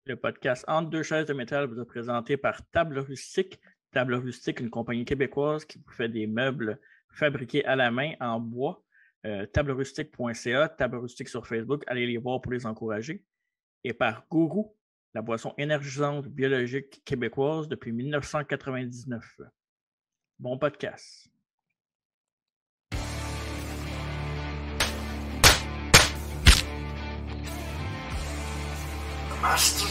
Le podcast Entre deux chaises de métal vous est présenté par Table Rustique. Table Rustique, une compagnie québécoise qui vous fait des meubles fabriqués à la main en bois. Tablerustique.ca, Table Rustique sur Facebook, allez les voir pour les encourager. Et par Gourou, la boisson énergisante biologique québécoise depuis 1999. Bon podcast. Master.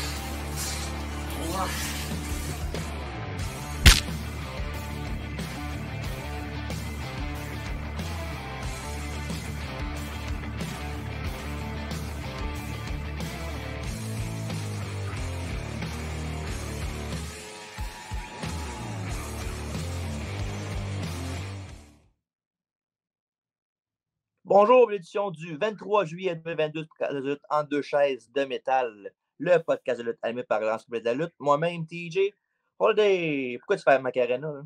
Bonjour, l'édition du 23 juillet 2022 de lutte en deux chaises de métal, le podcast de lutte animé par l'ensemble de la lutte. Moi-même, TJ. Holiday, pourquoi tu fais Macarena? Là?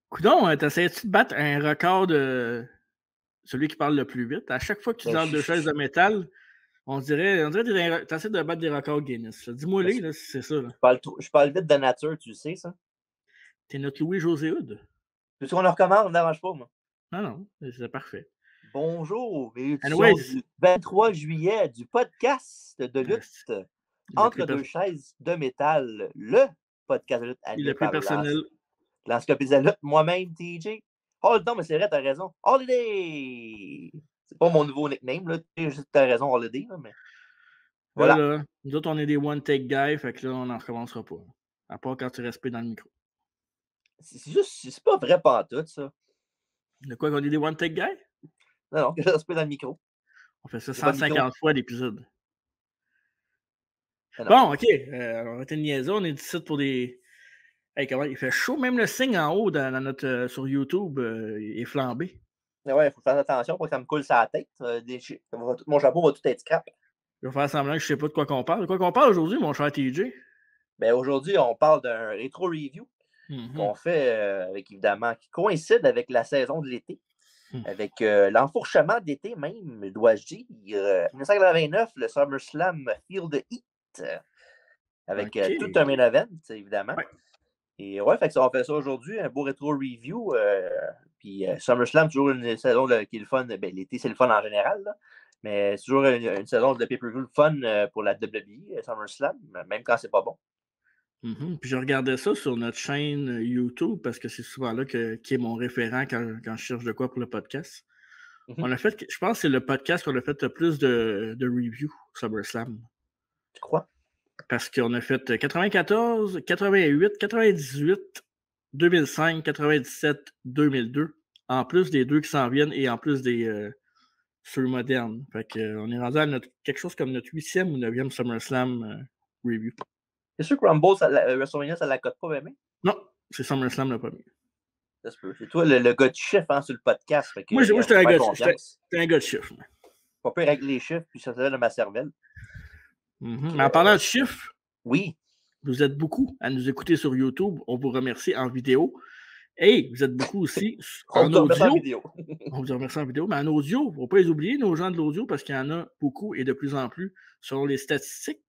Coudon, t'essayes-tu de battre un record de celui qui parle le plus vite? À chaque fois que tu dis entre deux chaises de métal, on dirait que tu essaies de battre des records Guinness. Dis-moi-les, là, si c'est ça. Là. Je parle vite de nature, tu sais ça? T'es notre Louis-José Hood. Est-ce qu'on en recommence? On n'arrange pas, moi. Non, c'est parfait. Bonjour, l'édition du 23 juillet du podcast de lutte entre deux chaises de métal, le podcast de lutte animé par l'encyclopédie de lutte. Moi-même, TJ. Oh, non, mais c'est vrai, t'as raison. Holiday! C'est pas mon nouveau nickname, là. T'as raison, Holiday, là, mais. Voilà. Là, nous autres, on est des one-take guys, fait que là, on n'en recommencera pas. À part quand tu respires dans le micro. C'est pas vrai pantoute, ça. De quoi qu'on est des one-take guys? Non, que je respire dans le micro. On fait ça 150 fois l'épisode. Non. Bon, OK. On va être une liaison. On est ici pour des. Hey, comment il fait chaud, même le signe en haut dans notre, sur YouTube est flambé. Ouais, il faut faire attention pour que ça me coule sur la tête. Mon chapeau va tout être scrap. Je vais faire semblant que je ne sais pas de quoi qu'on parle. De quoi qu'on parle aujourd'hui, mon cher TJ? Ben aujourd'hui, on parle d'un rétro review qu'on fait avec, évidemment, qui coïncide avec la saison de l'été. Avec l'enfourchement d'été même, dois-je dire. 1989, le SummerSlam Feel the Heat. Avec tout un main event, évidemment. Ouais. Et ouais, fait que on fait ça aujourd'hui, un beau rétro review. Puis SummerSlam, toujours une saison qui est le fun. Ben, l'été, c'est le fun en général. Là. Mais c'est toujours une saison de pay-per-view le fun pour la WWE, SummerSlam, même quand c'est pas bon. Puis je regardais ça sur notre chaîne YouTube parce que c'est souvent là qui est mon référent quand je cherche de quoi pour le podcast. On a fait, je pense que c'est le podcast qu'on a fait le plus de review SummerSlam. Tu crois? Parce qu'on a fait 94, 88, 98, 2005, 97, 2002, en plus des deux qui s'en viennent et en plus des ceux modernes. Fait qu'on est rendu à quelque chose comme notre 8e ou 9e SummerSlam review. C'est sûr que Rumble, WrestleMania, ça la cote pas même? Non, c'est SummerSlam le premier. Ça se peut. C'est toi le gars de chiffre sur le podcast. Fait que, moi, j'étais un gars de chiffre. Pas pire avec les chiffres, puis ça se fait de ma cervelle. Mais en parlant de chiffres, oui. Vous êtes beaucoup à nous écouter sur YouTube. On vous remercie en vidéo. Et vous êtes beaucoup aussi en audio. On vous remercie en vidéo, mais en audio, il ne faut pas les oublier, nos gens de l'audio, parce qu'il y en a beaucoup et de plus en plus. Selon les statistiques,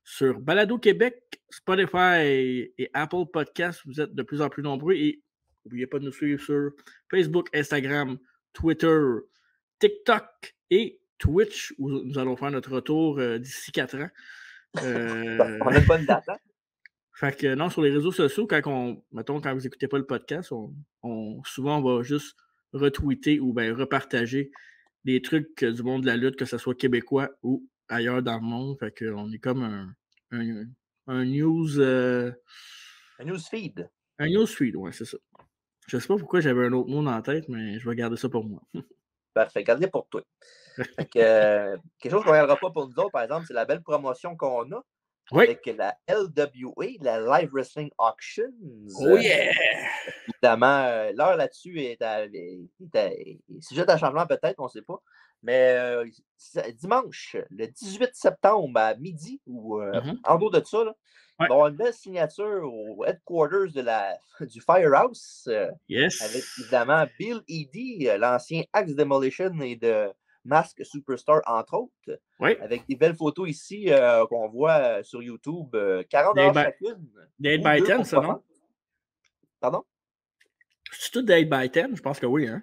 sur Balado Québec, Spotify et Apple Podcasts, vous êtes de plus en plus nombreux. Et n'oubliez pas de nous suivre sur Facebook, Instagram, Twitter, TikTok et Twitch, où nous allons faire notre retour d'ici 4 ans. On a une bonne date, hein? Fait que non, sur les réseaux sociaux, quand vous n'écoutez pas le podcast, souvent on va juste retweeter ou bien repartager des trucs du monde de la lutte, que ce soit québécois ou ailleurs dans le monde. Fait qu'on est comme un news. Un newsfeed. Un newsfeed, ouais, c'est ça. Je sais pas pourquoi j'avais un autre mot dans la tête, mais je vais garder ça pour moi. Parfait, gardez pour toi. Fait que, quelque chose qu'on ne regardera pas pour nous autres, par exemple, c'est la belle promotion qu'on a. Oui. Avec la LWA, la Live Wrestling Auctions. Oh yeah! Évidemment, l'heure là-dessus est sujet à changement peut-être, on ne sait pas. Mais dimanche, le 18 septembre à midi, ou en dehors de ça, là, il va y avoir une belle signature au headquarters du Firehouse. Yes. Avec évidemment Bill Eadie, l'ancien Axe Demolition et de Mask Superstar, entre autres. Oui. Avec des belles photos ici qu'on voit sur YouTube. 40$ chacune. Des 8 by 10, ça, non? Pardon? C'est tout des 8 by 10? Je pense que oui, hein?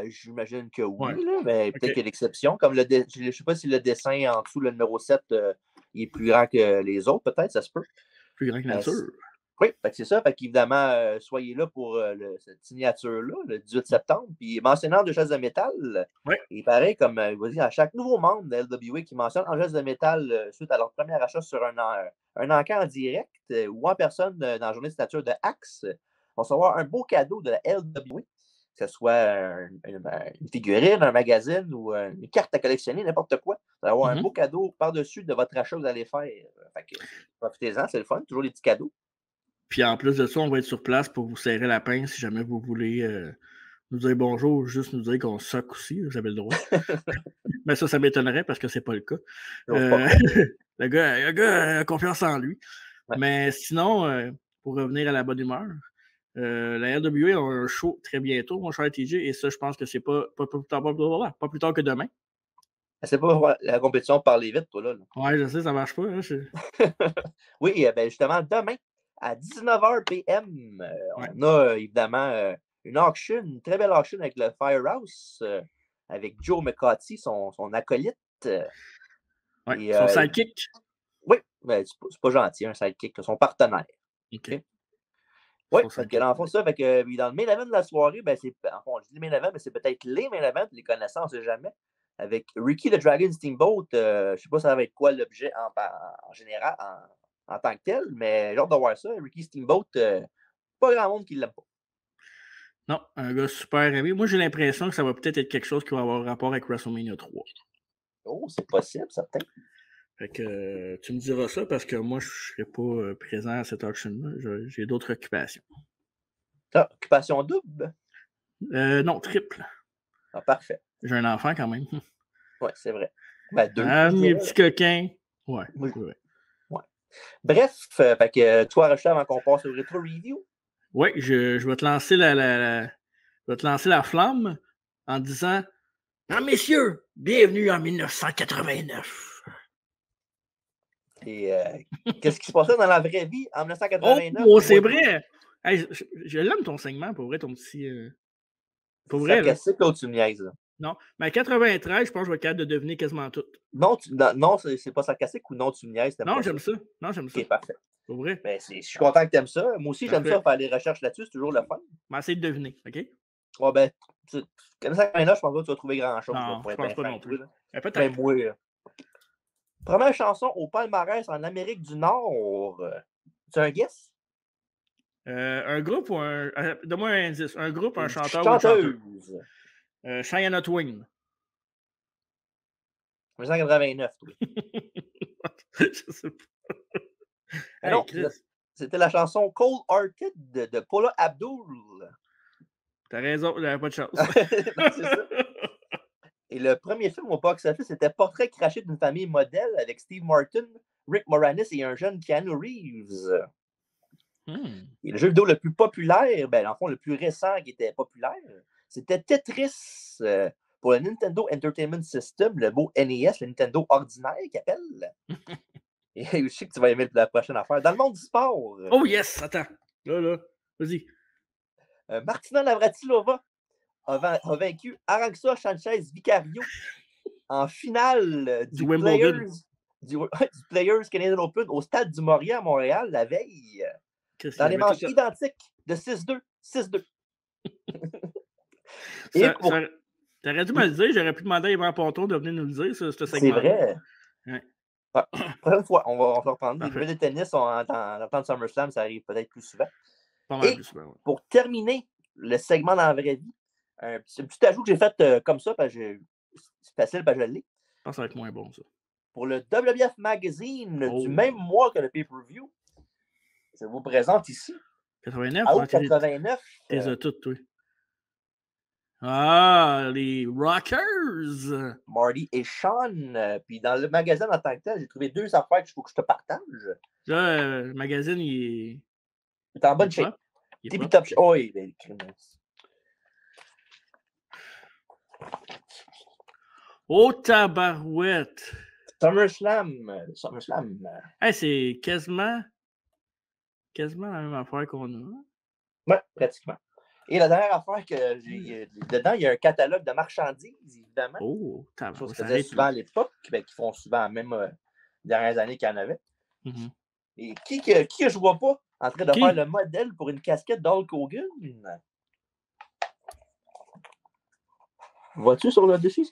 J'imagine que oui, là, mais peut-être qu'il y a l'exception. Comme je ne sais pas si le dessin en dessous, le numéro 7, il est plus grand que les autres, peut-être, ça se peut. Plus grand que nature. Oui, c'est ça. Fait qu'évidemment, soyez là pour cette signature-là, le 18 septembre. Puis mentionnant de Chaise de métal, il paraît, comme à chaque nouveau membre de LWA qui mentionne en Chaise de métal suite à leur premier achat sur un encart en direct ou en personne dans la journée de signature de Axe, vont recevoir un beau cadeau de la LWA. Que ce soit une figurine, un magazine ou une carte à collectionner, n'importe quoi. Vous allez avoir un beau cadeau par-dessus de votre achat que vous allez faire. Fait que, profitez-en, c'est le fun, toujours des petits cadeaux. Puis en plus de ça, on va être sur place pour vous serrer la pince si jamais vous voulez nous dire bonjour ou juste nous dire qu'on soque aussi, vous avez le droit. Mais ça m'étonnerait parce que c'est pas le cas. Le gars a confiance en lui. Ouais. Mais sinon, pour revenir à la bonne humeur, la LWA a un show très bientôt, mon cher TJ, et ça, je pense que c'est pas plus tard que demain. C'est pas la compétition de parler vite, toi, là. Ouais, je sais, ça marche pas. Hein, oui, justement, demain, à 19h PM, on a évidemment une auction, une très belle auction avec le Firehouse, avec Joe McCarthy, son acolyte. Son sidekick. Oui, mais c'est pas gentil, un sidekick, son partenaire. OK. Oui, parce que dans le fond, ça, fait que dans le main event de la soirée, c'est, en fond, je dis main event, mais c'est peut-être les main events, les connaissances, on ne sait jamais. Avec Ricky the Dragon Steamboat, je ne sais pas ça va être quoi l'objet en général, en tant que tel, mais j'ai hâte de voir ça. Ricky Steamboat, pas grand monde qui ne l'aime pas. Non, un gars super aimé. Moi, j'ai l'impression que ça va peut-être être quelque chose qui va avoir rapport avec WrestleMania 3. Oh, c'est possible, certain. Fait que tu me diras ça parce que moi, je ne serai pas présent à cette auction-là. J'ai d'autres occupations. Ah, occupation double? Non, triple. Ah, parfait. J'ai un enfant quand même. Oui, c'est vrai. Deux. Mes petits coquins. Ouais, oui. Ouais. Bref, fait que toi, Rochelle, avant qu'on passe au rétro review. Oui, je vais te lancer la flamme en disant « messieurs, bienvenue en 1989. » Et qu'est-ce qui se passait dans la vraie vie en 1989? Oh, c'est vrai! Hey, je l'aime ton segment, pour vrai, ton petit... Pour vrai, sarcastique, là, tu me niaises. Non, mais à 93, je pense que je vais être capable de deviner quasiment tout. Non, c'est pas sarcastique ou non, tu me niaises? Non, j'aime ça. Non, j'aime ça. OK, parfait. Pour vrai. Ben, je suis content que tu aimes ça. Moi aussi, j'aime ça, faire les recherches là-dessus, c'est toujours le fun. Mais essaye de deviner, OK? Ouais, ben, comme ça, je pense pas que tu vas trouver grand-chose. Non, je pense pas non plus. Peut-être. Ben, moi, première chanson au palmarès en Amérique du Nord. C'est un guess? Un groupe ou un... Donne-moi un indice. Un groupe, un chanteur ou une chanteuse? Cheyenne Twin. 1989, oui. Je sais pas. Hey, non, c'était la chanson Cold Hearted de Paula Abdul. T'as raison, il n'y avait pas de chance. C'est ça. Et le premier film au box-office, c'était Portrait craché d'une famille modèle avec Steve Martin, Rick Moranis et un jeune Keanu Reeves. Et le jeu vidéo le plus populaire, en fond, le plus récent qui était populaire, c'était Tetris pour le Nintendo Entertainment System, le beau NES, le Nintendo ordinaire qu'il appelle. Et je sais que tu vas aimer la prochaine affaire. Dans le monde du sport. Oh yes! Attends. Là. Vas-y. Martina Navratilova a vaincu Arantxa Sanchez Vicario en finale du Players Canadian Open au Stade du Maurier à Montréal la veille. Dans les manches identiques de 6-2. 6-2. T'aurais dû me le dire, j'aurais pu demander à Yvan Ponton de venir nous le dire, ce segment. C'est vrai. Ouais. Prochaine fois, on va reprendre. Les jeux de tennis en temps de SummerSlam, ça arrive peut-être plus souvent. Pas mal plus souvent, ouais. Pour terminer le segment dans la vraie vie, un petit ajout que j'ai fait comme ça, parce que c'est facile, parce que je l'ai. Je pense que ça va être moins bon, ça. Pour le WWF Magazine du même mois que le pay-per-view, je vous présente ici. 89? Ah, 89. T'es toutes, oui. Ah, les Rockers! Marty et Sean. Puis dans le magazine en tant que tel, j'ai trouvé 2 affaires qu'il faut que je te partage. Là, le magazine, il est en bonne shape. Il est top shape. Oh, il est criminel. Oh, tabarouette! SummerSlam. Hey, c'est quasiment la même affaire qu'on a. Oui, pratiquement. Et la dernière affaire que j'ai dedans, il y a un catalogue de marchandises, évidemment. Oh, tabarouette. Chose qu'ils faisaient souvent à l'époque, qui font souvent, même dernières années qu'il y en avait. Mm-hmm. Et qui que je vois pas en train de faire le modèle pour une casquette d'Hulk Hogan? Vois-tu sur le dessus?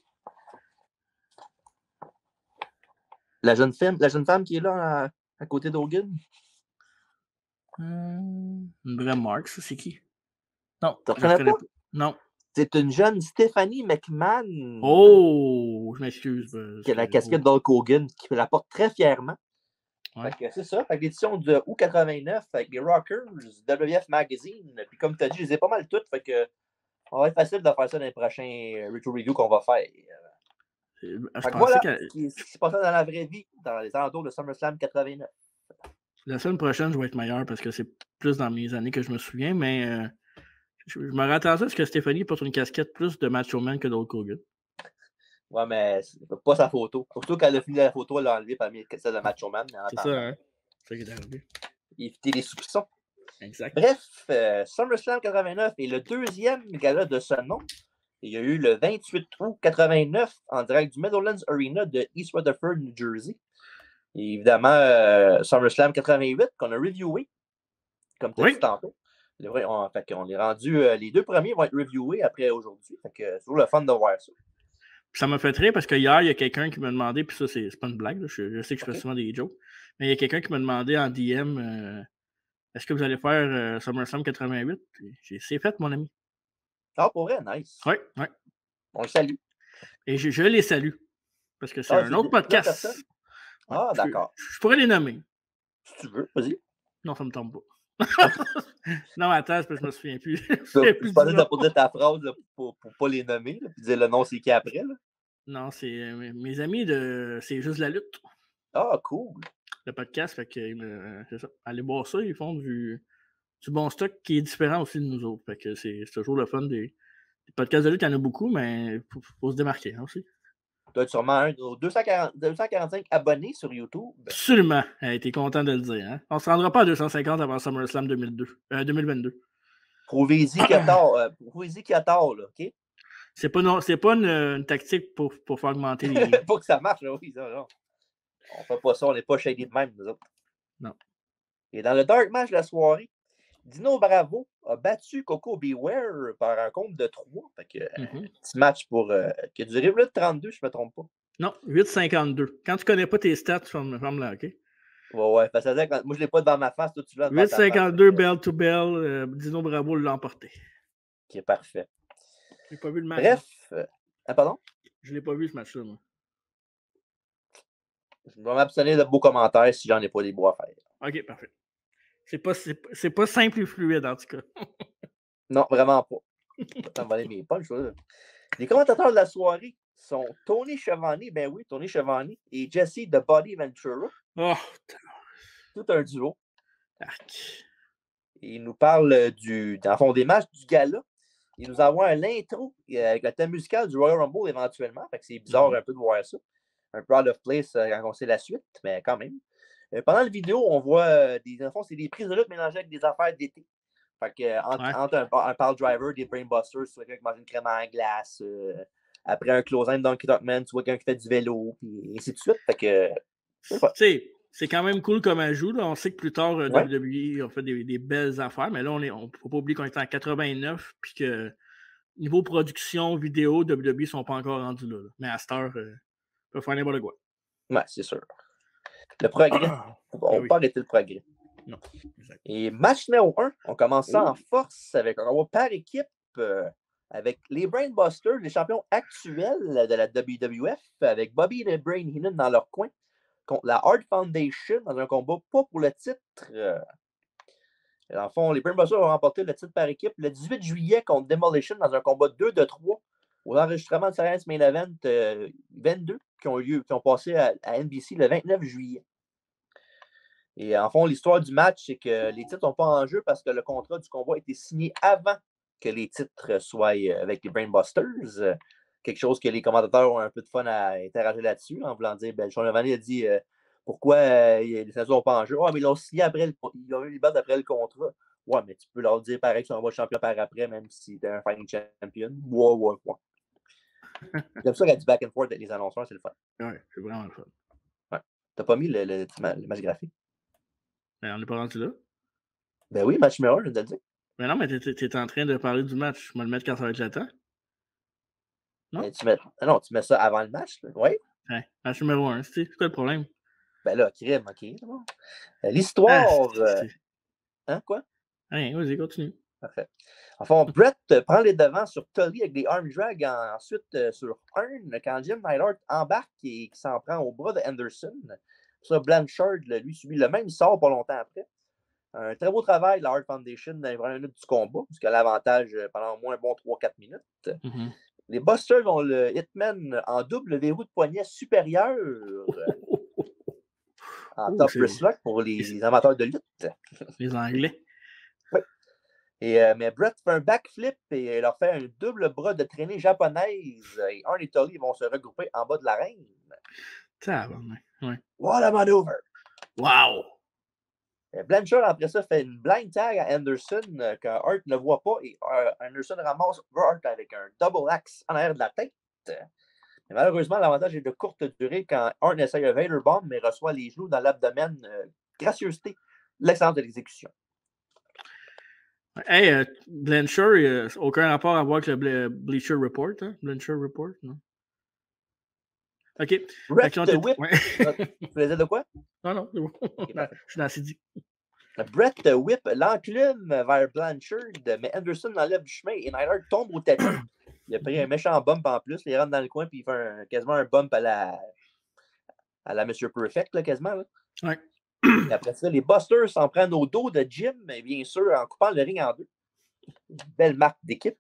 La jeune femme qui est là à côté d'Hogan? Une vraie marque, ça, c'est qui? Non, tu reconnais pas? Non. C'est une jeune Stephanie McMahon. Oh, je m'excuse. Qui a la casquette d'Hulk Hogan, qui la porte très fièrement. Ouais. C'est ça. L'édition de août 89 avec les Rockers, WF Magazine. Puis comme tu as dit, je les ai pas mal toutes. Fait que ça va être facile de faire ça dans les prochains Retro Review qu'on va faire. Voilà ce qui se passe dans la vraie vie, dans les alentours de SummerSlam 89. La semaine prochaine, je vais être meilleur parce que c'est plus dans mes années que je me souviens, mais je me attendais à ce que Stéphanie porte une casquette plus de Macho Man que d'Hulk Hogan. Ouais, mais c'est pas sa photo. Surtout quand elle a fini la photo, elle l'a enlevée par celle de Macho Man. C'est ça, hein? C'est ça qui est arrivé. Éviter les soupçons. Exact. Bref, SummerSlam 89 est le deuxième gala de ce nom. Il y a eu le 28 août 89 en direct du Meadowlands Arena de East Rutherford, New Jersey. Et évidemment, SummerSlam 88 qu'on a reviewé, comme tu as dit tantôt. On est rendu, les deux premiers vont être reviewés après aujourd'hui. C'est toujours le fun de voir ça. Ça m'a fait rire parce que hier, il y a quelqu'un qui m'a demandé, puis ça, c'est pas une blague, là, je sais que je fais souvent des jokes, mais il y a quelqu'un qui m'a demandé en DM est-ce que vous allez faire SummerSlam 88? C'est fait, mon ami. Ah, pour vrai, nice. Oui. On le salue. Et je les salue. Parce que c'est un autre podcast. Ah, d'accord. Je pourrais les nommer. Si tu veux, vas-y. Non, ça me tombe pas. Non, attends, parce que je me souviens plus. Je pensais de poser ta phrase là, pour pas les nommer, là, puis dire le nom c'est qui après. Là. Non, c'est mes amis de C'est juste la lutte. Ah, cool. Le podcast, fait que c'est ça. Allez voir ça, ils font du bon stock qui est différent aussi de nous autres. Fait que c'est toujours le fun des podcasts de lutte, il y en a beaucoup, mais il faut se démarquer hein, aussi. Tu as sûrement un de nos 245 abonnés sur YouTube. Absolument. T'es content de le dire. Hein? On ne se rendra pas à 250 avant SummerSlam 2022. Prouvez-y qu'il y a tort. Prouvez-y qu'il y a tort, là, OK? C'est pas une tactique pour faire augmenter les... Pas que ça marche, là, oui. Ça, non. On fait pas ça, on n'est pas shady de même, nous autres. Non. Et dans le Dark Match de la soirée, Dino Bravo a battu Coco Beware par un compte de 3. Fait que, petit match qui a duré plus de 32, je ne me trompe pas. Non, 8,52. Quand tu ne connais pas tes stats, tu vas me là, OK? Ouais. Parce que moi, je ne l'ai pas devant ma face. Toi, tu l'as devant 8,52 bell to bell. Dino Bravo l'a emporté. Qui est parfait. Je n'ai pas vu le match. Bref. Pardon? Je ne l'ai pas vu, ce match-là, moi. Je vais m'abstenir de beaux commentaires si j'en ai pas des beaux à faire. OK, parfait. C'est pas simple et fluide, en tout cas. Non, vraiment pas. Attends, me voler mes punches. Les commentateurs de la soirée sont Tony Schiavone, ben oui, Tony Schiavone, et Jesse The Body Ventura. Oh, tout un duo. Arc. Et il nous parle dans le fond des matchs du gala. Il nous envoie l'intro avec le thème musical du Royal Rumble éventuellement. Fait que c'est bizarre un peu de voir ça. Un peu out of place quand on sait la suite, mais quand même. Pendant la vidéo, on voit c'est des prises de lutte mélangées avec des affaires d'été. Fait que entre un pile driver, des brainbusters, tu vois quelqu'un qui mange une crème en glace. Après un close-in de Donkey Dogman, tu vois quelqu'un qui fait du vélo, puis ainsi de suite. Fait que. C'est quand même cool comme ajout. Là. On sait que plus tard, WWE a fait des belles affaires, mais là, on ne faut pas oublier qu'on est en 89, puis que niveau production, vidéo, WWE ne sont pas encore rendus là. Mais à cette heure, on peut faire n'importe quoi. Ouais, c'est sûr. Le progrès. On peut arrêter le progrès. Non. Exact. Et match numéro 1, on commence ça en force avec par équipe avec les Brainbusters, les champions actuels de la WWF, avec Bobby et Brain Heenan dans leur coin, contre la Hart Foundation dans un combat pas pour le titre. Dans le fond, les Brainbusters ont remporté le titre par équipe le 18 juillet contre Demolition dans un combat 2-3 aux enregistrements de Science Main Event 22 qui ont passé à NBC le 29 juillet. Et en fond, l'histoire du match, c'est que les titres ne sont pas en jeu parce que le contrat du combat a été signé avant que les titres soient avec les Brainbusters. quelque chose que les commentateurs ont un peu de fun à interagir là-dessus, en voulant dire, Sean O'Malley a dit pourquoi les saisons sont pas en jeu. Mais ils l'ont signé après, ils ont eu les bases après le contrat. Ouais, mais tu peux leur dire pareil qu'ils sont pas champion par après, même si t'es un fighting champion. Ouais. J'aime ça qu'il y a du back and forth avec les annonceurs, c'est le fun. Ouais, c'est vraiment le fun. Ouais. T'as pas mis le match graphique? Mais on n'est pas rendu là. Ben oui, match numéro 1, je viens de le dire. Mais non, mais t'es en train de parler du match. Je vais le mettre quand ça va être le temps. Non? Mais tu mets ça avant le match, là. Oui? Ouais, match numéro 1, c'est quoi le problème? Ben là, crime, OK. L'histoire... Hein, quoi? Hein, vas-y, continue. Parfait. Enfin, Brett prend les devants sur Tully avec des arm drags, ensuite sur Hearn, quand Jim Neidhart embarque et qui s'en prend au bras de Anderson. Ça, Blanchard, lui, subit le même sort pas longtemps après. Un très beau travail de la Hart Foundation dans les premières minutes du combat, parce qu'il a l'avantage pendant au moins un bon 3-4 minutes. Mm-hmm. Les Busters ont le Hitman en double verrou de poignet supérieur en top wrestler pour les amateurs de lutte. Les Anglais. Oui. Mais Brett fait un backflip et leur fait un double bras de traînée japonaise. Et Arn et Tully vont se regrouper en bas de l'arène. Ouais. What a maneuver! Wow! Blanchard, après ça, fait une blind tag à Anderson que Hart ne voit pas et Anderson ramasse Hart avec un double axe en arrière de la tête. Mais malheureusement, l'avantage est de courte durée quand Hart essaye un Vader Bomb mais reçoit les genoux dans l'abdomen. Gracieuseté, l'excellence de l'exécution. Hey, Blanchard, aucun rapport à voir avec le Bleacher Report, hein? Blanchard Report, non? OK. Brett Whip. Ouais. Tu faisais de quoi? Non, c'est bon. Je suis dans CD. Brett Whip l'enclume vers Blanchard, mais Anderson l'enlève du chemin et Neidhart tombe au tapis. Il a pris un méchant bump en plus. Il rentre dans le coin puis il fait quasiment un bump à la Monsieur Perfect, là, quasiment. Là. Ouais. Et après ça, les Busters s'en prennent au dos de Jim, bien sûr, en coupant le ring en deux. Une belle marque d'équipe.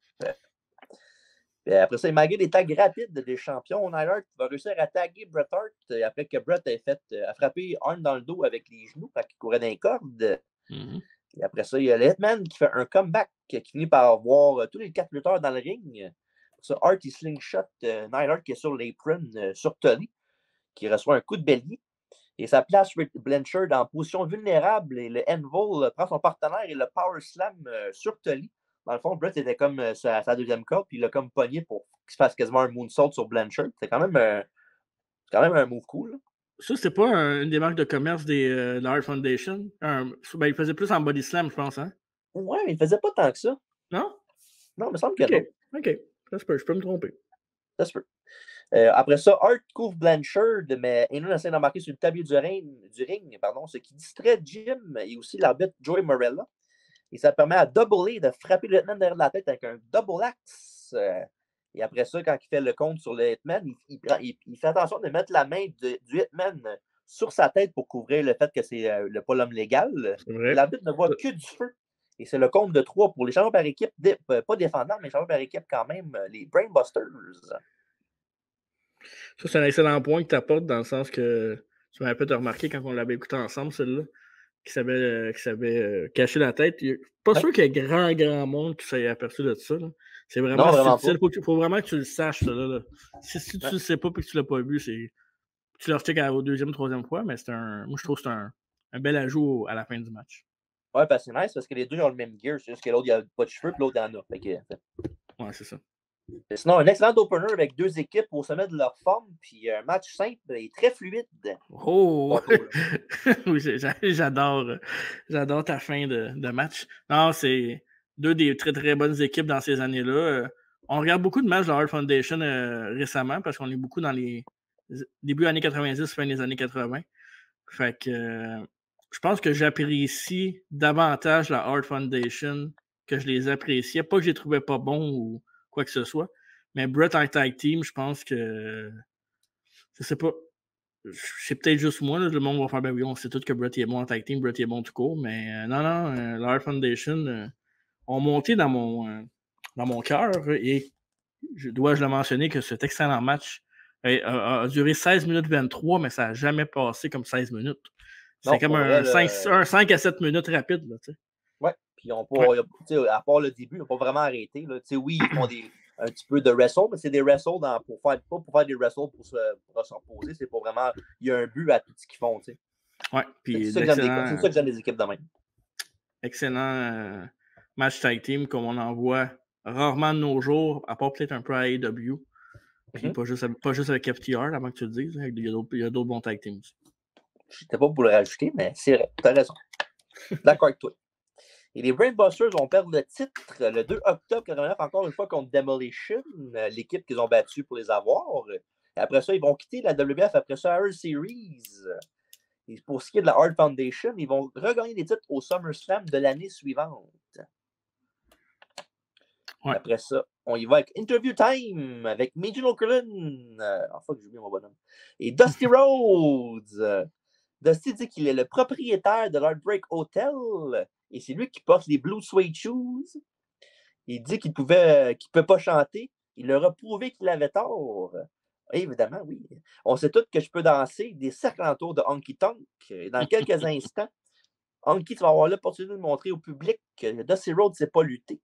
Après ça, malgré des tags rapides des champions, Neidhart va réussir à taguer Bret Hart après que Bret a frappé Arn dans le dos avec les genoux quand il courait dans les cordes. Mm-hmm. Et après ça, il y a le Hitman qui fait un comeback qui finit par avoir tous les 4 lutteurs dans le ring. Pour ça, Hart, il slingshot Neidhart qui est sur l'apron sur Tully, qui reçoit un coup de bélier. Et ça place Blanchard en position vulnérable et le Anvil prend son partenaire et le Power Slam sur Tully. Dans le fond, Brett était comme sa deuxième corde, puis il l'a comme pogné pour qu'il se fasse quasiment un moonsault sur Blanchard. C'est quand même un move cool. Là. Ça, c'était pas une des marques de commerce de la Hart Foundation? Il faisait plus en body slam, je pense, hein? Ouais, mais il faisait pas tant que ça. Non? Non, il me semble que non. OK. Ça se peut, je peux me tromper. Ça se peut. Après ça, Hart couvre Blanchard, mais Heyman essaie d'embarquer sur le tablier du ring, ce qui distrait Jim et aussi l'arbitre Joey Morella. Et ça permet à Double A de frapper le Hitman derrière la tête avec un double axe. Et après ça, quand il fait le compte sur le Hitman, il fait attention de mettre la main du Hitman sur sa tête pour couvrir le fait que c'est pas l'homme légal. L'arbitre ne voit que du feu. Et c'est le compte de 3 pour les champions par équipe, pas défendants, mais champions par équipe quand même, les Brainbusters. Ça, c'est un excellent point que tu apportes dans le sens que tu m'avais peut-être remarqué quand on l'avait écouté ensemble, celle-là, qui savait cacher la tête. Pas sûr qu'il y ait grand monde qui s'est aperçu de ça. Là. C'est vraiment subtil. Il faut vraiment que tu le saches, ça. Là. Si tu ne le sais pas et que tu ne l'as pas vu, tu le recheckes au deuxième, troisième fois, mais moi, je trouve que c'est un bel ajout à la fin du match. Ouais, parce que c'est nice parce que les deux ont le même gear. C'est juste que l'autre, il n'a pas de cheveux, puis l'autre, il en a. Ouais, c'est ça. Sinon, un excellent opener avec deux équipes au sommet de leur forme, puis un match simple et très fluide. Oh! Oui, j'adore ta fin de match. Non, c'est deux des très, très bonnes équipes dans ces années-là. On regarde beaucoup de matchs de la Hart Foundation récemment parce qu'on est beaucoup dans les débuts des années 90, fin des années 80. Fait que je pense que j'apprécie davantage la Hart Foundation que je les appréciais. Pas que je les trouvais pas bons ou quoi que ce soit. Mais Brett en tag team, je pense que je sais pas. C'est peut-être juste moi, là, le monde va faire ben oui, on sait tous que Brett est bon en tag team, Brett est bon tout court, mais non, la Hart Foundation ont monté dans mon cœur et dois-je le mentionner que cet excellent match a duré 16 minutes 23, mais ça n'a jamais passé comme 16 minutes. C'est comme un 5 à 7 minutes rapide. Là, ouais, puis à part le début, ils n'ont pas vraiment arrêté. Là. Oui, ils font un petit peu de wrestle, mais c'est des wrestles pas pour faire des wrestles pour se reposer, c'est pour vraiment, il y a un but à tout ce qu'ils font, tu sais. Ouais, puis c'est ça que j'aime des équipes de même. Excellent match tag team comme on en voit rarement de nos jours, à part peut-être un peu à AEW. Puis pas juste avec FTR, avant que tu le dises. Il y a d'autres bons tag teams. Je n'étais pas pour le rajouter, mais c'est vrai. Tu as raison. D'accord avec toi. Et les Brainbusters vont perdre le titre le 2 octobre 89, encore une fois contre Demolition, l'équipe qu'ils ont battue pour les avoir. Et après ça, ils vont quitter la WBF après ça à Earth Series. Et pour ce qui est de la Hard Foundation, ils vont regagner des titres au SummerSlam de l'année suivante. Ouais. Après ça, on y va avec Interview Time avec Major Okerlund. Fuck, j'ai oublié mon bonhomme. Et Dusty Rhodes. Dusty dit qu'il est le propriétaire de l'Heartbreak Hotel et c'est lui qui porte les Blue Suede Shoes. Il dit qu'il ne peut pas chanter. Il leur a prouvé qu'il avait tort. Et évidemment, oui. On sait tous que je peux danser des cercles autour de Honky Tonk. Dans quelques instants, Honky, tu vas avoir l'opportunité de montrer au public que Dusty Rhodes ne sait pas lutter.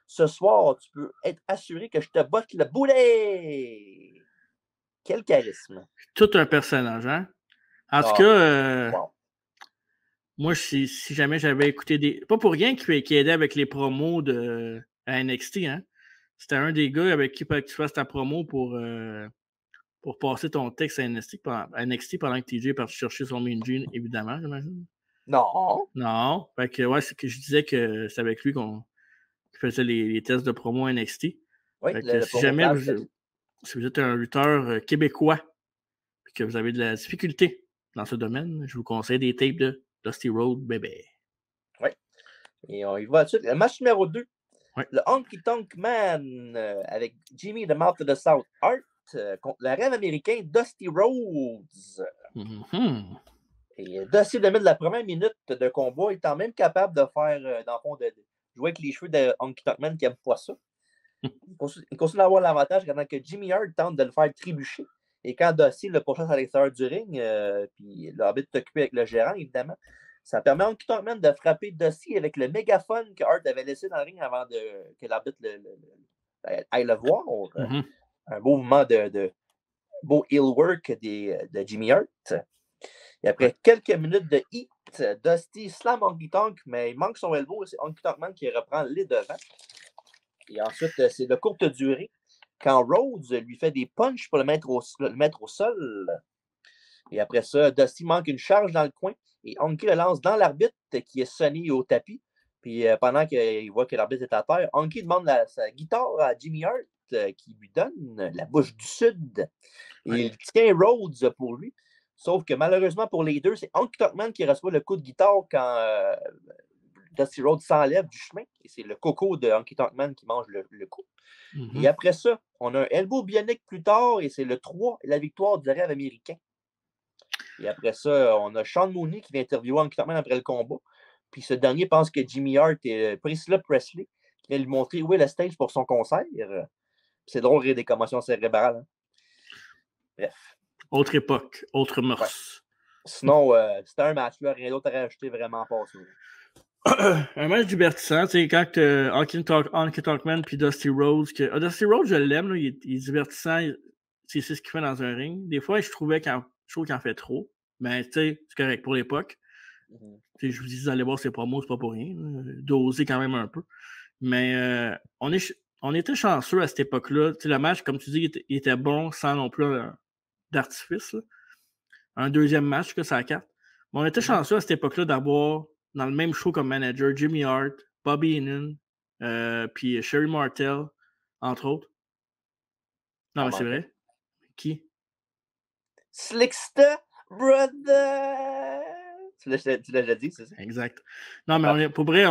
Ce soir, tu peux être assuré que je te botte le boulet. Quel charisme. Tout un personnage, hein? En tout cas, moi, si jamais j'avais écouté des... Pas pour rien qui aidait avec les promos à NXT, hein? C'était un des gars avec qui tu fasses ta promo pour passer ton texte à NXT pendant que TJ est parti chercher son Mean Gene, évidemment, j'imagine. Non. Fait que, ouais, c'est que je disais que c'est avec lui qu'on faisait les tests de promo NXT. Oui, si jamais si vous êtes un lutteur québécois et que vous avez de la difficulté dans ce domaine, je vous conseille des tapes de Dusty Rhodes, bébé. Oui. Et on y va tout de suite. Le match numéro 2. Ouais. Le Honky Tonk Man avec Jimmy the Mouth of the South Art contre le rêve américain Dusty Rhodes. Mm-hmm. Et Dusty, de la première minute de combat, étant même capable de faire, dans le fond, de jouer avec les cheveux de Honky Tonk Man qui n'aime pas ça. Il continue à avoir l'avantage pendant que Jimmy Hart tente de le faire trébucher. Et quand Dusty le pourchasse à l'extérieur du ring, puis l'arbitre est occupé avec le gérant, évidemment, ça permet à Honky Tonk Man de frapper Dusty avec le mégaphone que Hart avait laissé dans le ring avant que l'arbitre aille le voir. Mm-hmm. Un beau mouvement de beau heel work de Jimmy Hart. Et après quelques minutes de hit, Dusty slam Honky Tonk, mais il manque son elbow. C'est Honky Tonk Man qui reprend les devants. Et ensuite, c'est de courte durée. Quand Rhodes lui fait des punches pour le mettre au sol. Et après ça, Dusty manque une charge dans le coin. Et Honky le lance dans l'arbitre qui est sonné au tapis. Puis pendant qu'il voit que l'arbitre est à terre, Honky demande sa guitare à Jimmy Hart qui lui donne la bouche du sud. Et il tient Rhodes pour lui. Sauf que malheureusement pour les deux, c'est Honky Tonk Man qui reçoit le coup de guitare quand Dusty Rhodes s'enlève du chemin. Et c'est le coco de Honky Tonk Man qui mange le coup. Mm-hmm. Et après ça, on a un elbow bionique plus tard et c'est le 3, la victoire du rêve américain. Et après ça, on a Sean Mooney qui vient interviewer Honky Tonk Man après le combat. Puis ce dernier pense que Jimmy Hart et Priscilla Presley qui vient lui montrer où est le stage pour son concert. C'est drôle, rire des commotions cérébrales. Hein. Bref. Autre époque, autre mœurs. Ouais. Sinon, c'était un match, là, rien d'autre à rajouter vraiment pas. Un match divertissant, tu sais, quand Honky Tonk Man puis Dusty Rhodes, Dusty Rhodes, je l'aime, il est divertissant, c'est ce qu'il fait dans un ring. Des fois, je trouve qu'il en fait trop, mais tu sais, c'est correct pour l'époque. Mm-hmm. Je vous dis, vous allez voir ses promos, c'est pas pour rien. Doser quand même un peu. Mais on était chanceux à cette époque-là. Tu sais, le match, comme tu dis, il était bon sans non plus d'artifice. Là. Un deuxième match, que ça carte. Mais on était chanceux à cette époque-là d'avoir dans le même show comme manager Jimmy Hart, Bobby Heenan, puis Sherry Martel, entre autres. Non, mais c'est vrai. Qui? Slickster Brother! Tu l'as déjà dit, c'est ça? Exact. Non, mais pour vrai,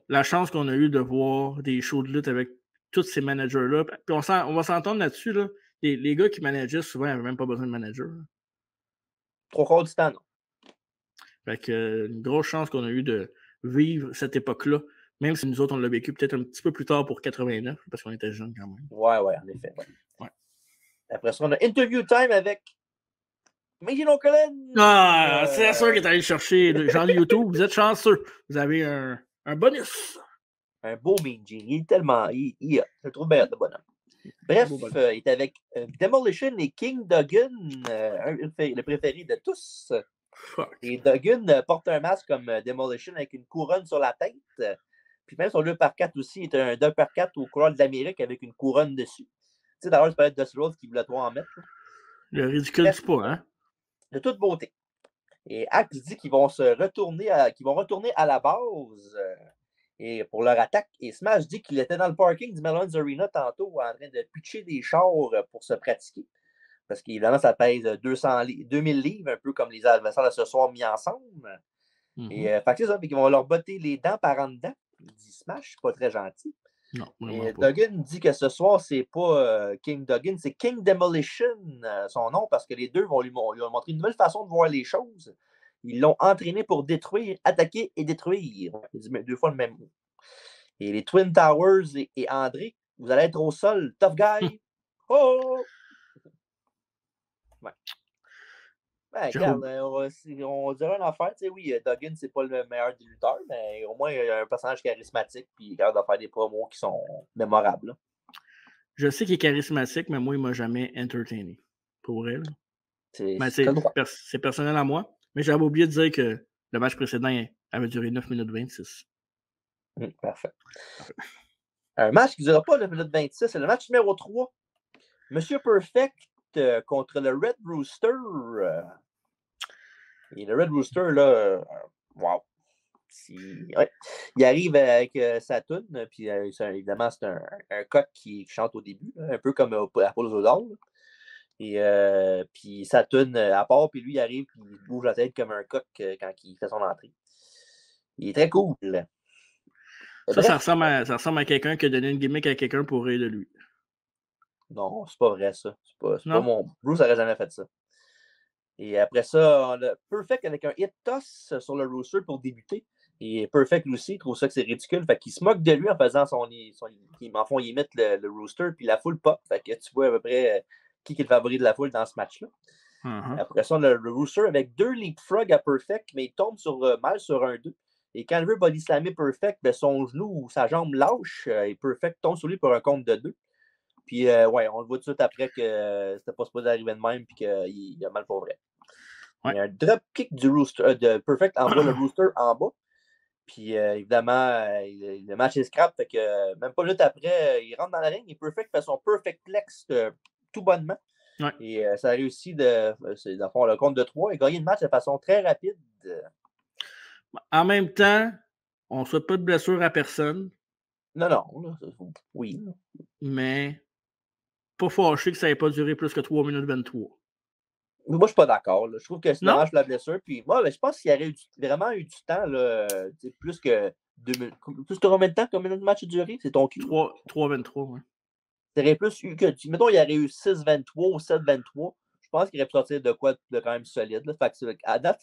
la chance qu'on a eue de voir des shows de lutte avec tous ces managers-là. Puis on va s'entendre là-dessus. Là. Les gars qui manageaient, souvent, n'avaient même pas besoin de manager. Là. Trop fort du temps, non? Fait que une grosse chance qu'on a eu de vivre cette époque-là, même si nous autres, on l'a vécu peut-être un petit peu plus tard pour 89, parce qu'on était jeunes quand même. Ouais, en effet. Ouais. Après ça, on a Interview Time avec Major Okerlund. Ah, c'est sûr qu'il est allé chercher les gens de YouTube. Vous êtes chanceux. Vous avez un bonus. Un beau Mean Gene. Il est tellement... Je le trouve bien, le bonhomme. Bref, il est avec Demolition et King Duggan, le préféré de tous. Fuck. Et Duggan porte un masque comme Demolition avec une couronne sur la tête. Puis même son 2x4 aussi est un 2x4 aux couleurs de l'Amérique avec une couronne dessus. Tu sais, d'ailleurs, c'est peut-être Dusty Rhodes qui voulait toi en mettre. Là. Le ridicule du pas, hein? De toute beauté. Et Axe dit qu'ils vont retourner à la base et pour leur attaque. Et Smash dit qu'il était dans le parking du Mellons Arena tantôt en train de pitcher des chars pour se pratiquer. Parce qu'évidemment, ça pèse 2000 livres, un peu comme les adversaires de ce soir mis ensemble. Et fait que c'est ça, puis qu'ils vont leur botter les dents par en dedans. Il dit Smash, c'est pas très gentil. Non, et Duggan dit que ce soir, c'est pas King Duggan, c'est King Demolition, son nom, parce que les deux lui ont montré une nouvelle façon de voir les choses. Ils l'ont entraîné pour détruire, attaquer et détruire. Il dit deux fois le même mot. Et les Twin Towers et André, vous allez être au sol. Tough guy. Oh! Ouais. Ben, regarde, on dirait une affaire. Tu sais, oui, Duggan, c'est pas le meilleur des lutteurs, mais au moins, il y a un personnage charismatique, puis il est capable de faire des promos qui sont mémorables. Là. Je sais qu'il est charismatique, mais moi, il m'a jamais entertainé. Pour elle. C'est personnel à moi. Mais j'avais oublié de dire que le match précédent avait duré 9 minutes 26. Parfait. Un match qui ne durera pas 9 minutes 26, c'est le match numéro 3. Monsieur Perfect contre le Red Rooster. Et le Red Rooster, là, wow. Il arrive avec sa toune, puis évidemment, c'est un coq qui chante au début, là, un peu comme Apollo Zodal. Et puis sa toune à part, puis lui, il arrive, puis il bouge la tête comme un coq quand il fait son entrée. Il est très cool. Ça ressemble à quelqu'un qui a donné une gimmick à quelqu'un pour rire de lui. Non, c'est pas vrai, ça. C'est pas mon... Bruce n'aurait jamais fait ça. Et après ça, on a Perfect avec un hit toss sur le Rooster pour débuter. Et Perfect aussi trouve ça que c'est ridicule. Fait qu'il se moque de lui en faisant en fond, il imite le Rooster, puis la foule pop. Fait que tu vois à peu près qui est le favori de la foule dans ce match-là. Après ça, on a le Rooster avec 2 leapfrogs à Perfect, mais il tombe mal sur un 2. Et quand il veut body slammer Perfect, ben son genou ou sa jambe lâche et Perfect tombe sur lui pour un compte de 2. Puis, ouais, on le voit tout de suite après que c'était pas supposé arriver de même puis qu'il a mal pour vrai. Ouais. Il y a un dropkick de Perfect envoie le Rooster en bas. Puis, évidemment, le match est scrap. Fait que même pas une minute après, il rentre dans la ring et Perfect fait son Perfect Plex tout bonnement. Ouais. Et ça a réussi dans le fond, le compte de 3 et gagner le match de façon très rapide. En même temps, on ne souhaite pas de blessure à personne. Non. Oui. Mais pas fâché que ça n'ait pas duré plus que 3 minutes 23. Moi, je suis pas d'accord. Je trouve que c'est dommage pour la blessure. Puis moi, je pense qu'il y aurait vraiment eu du temps, là, plus que 2 minutes. Plus que combien de temps comme notre match a duré? C'est ton cul? 3-23, oui. T'aurais plus eu que. Mettons, il y aurait eu 6-23 ou 7-23. Je pense qu'il aurait pu sortir de quoi de quand même solide. Là. Fait que, à date,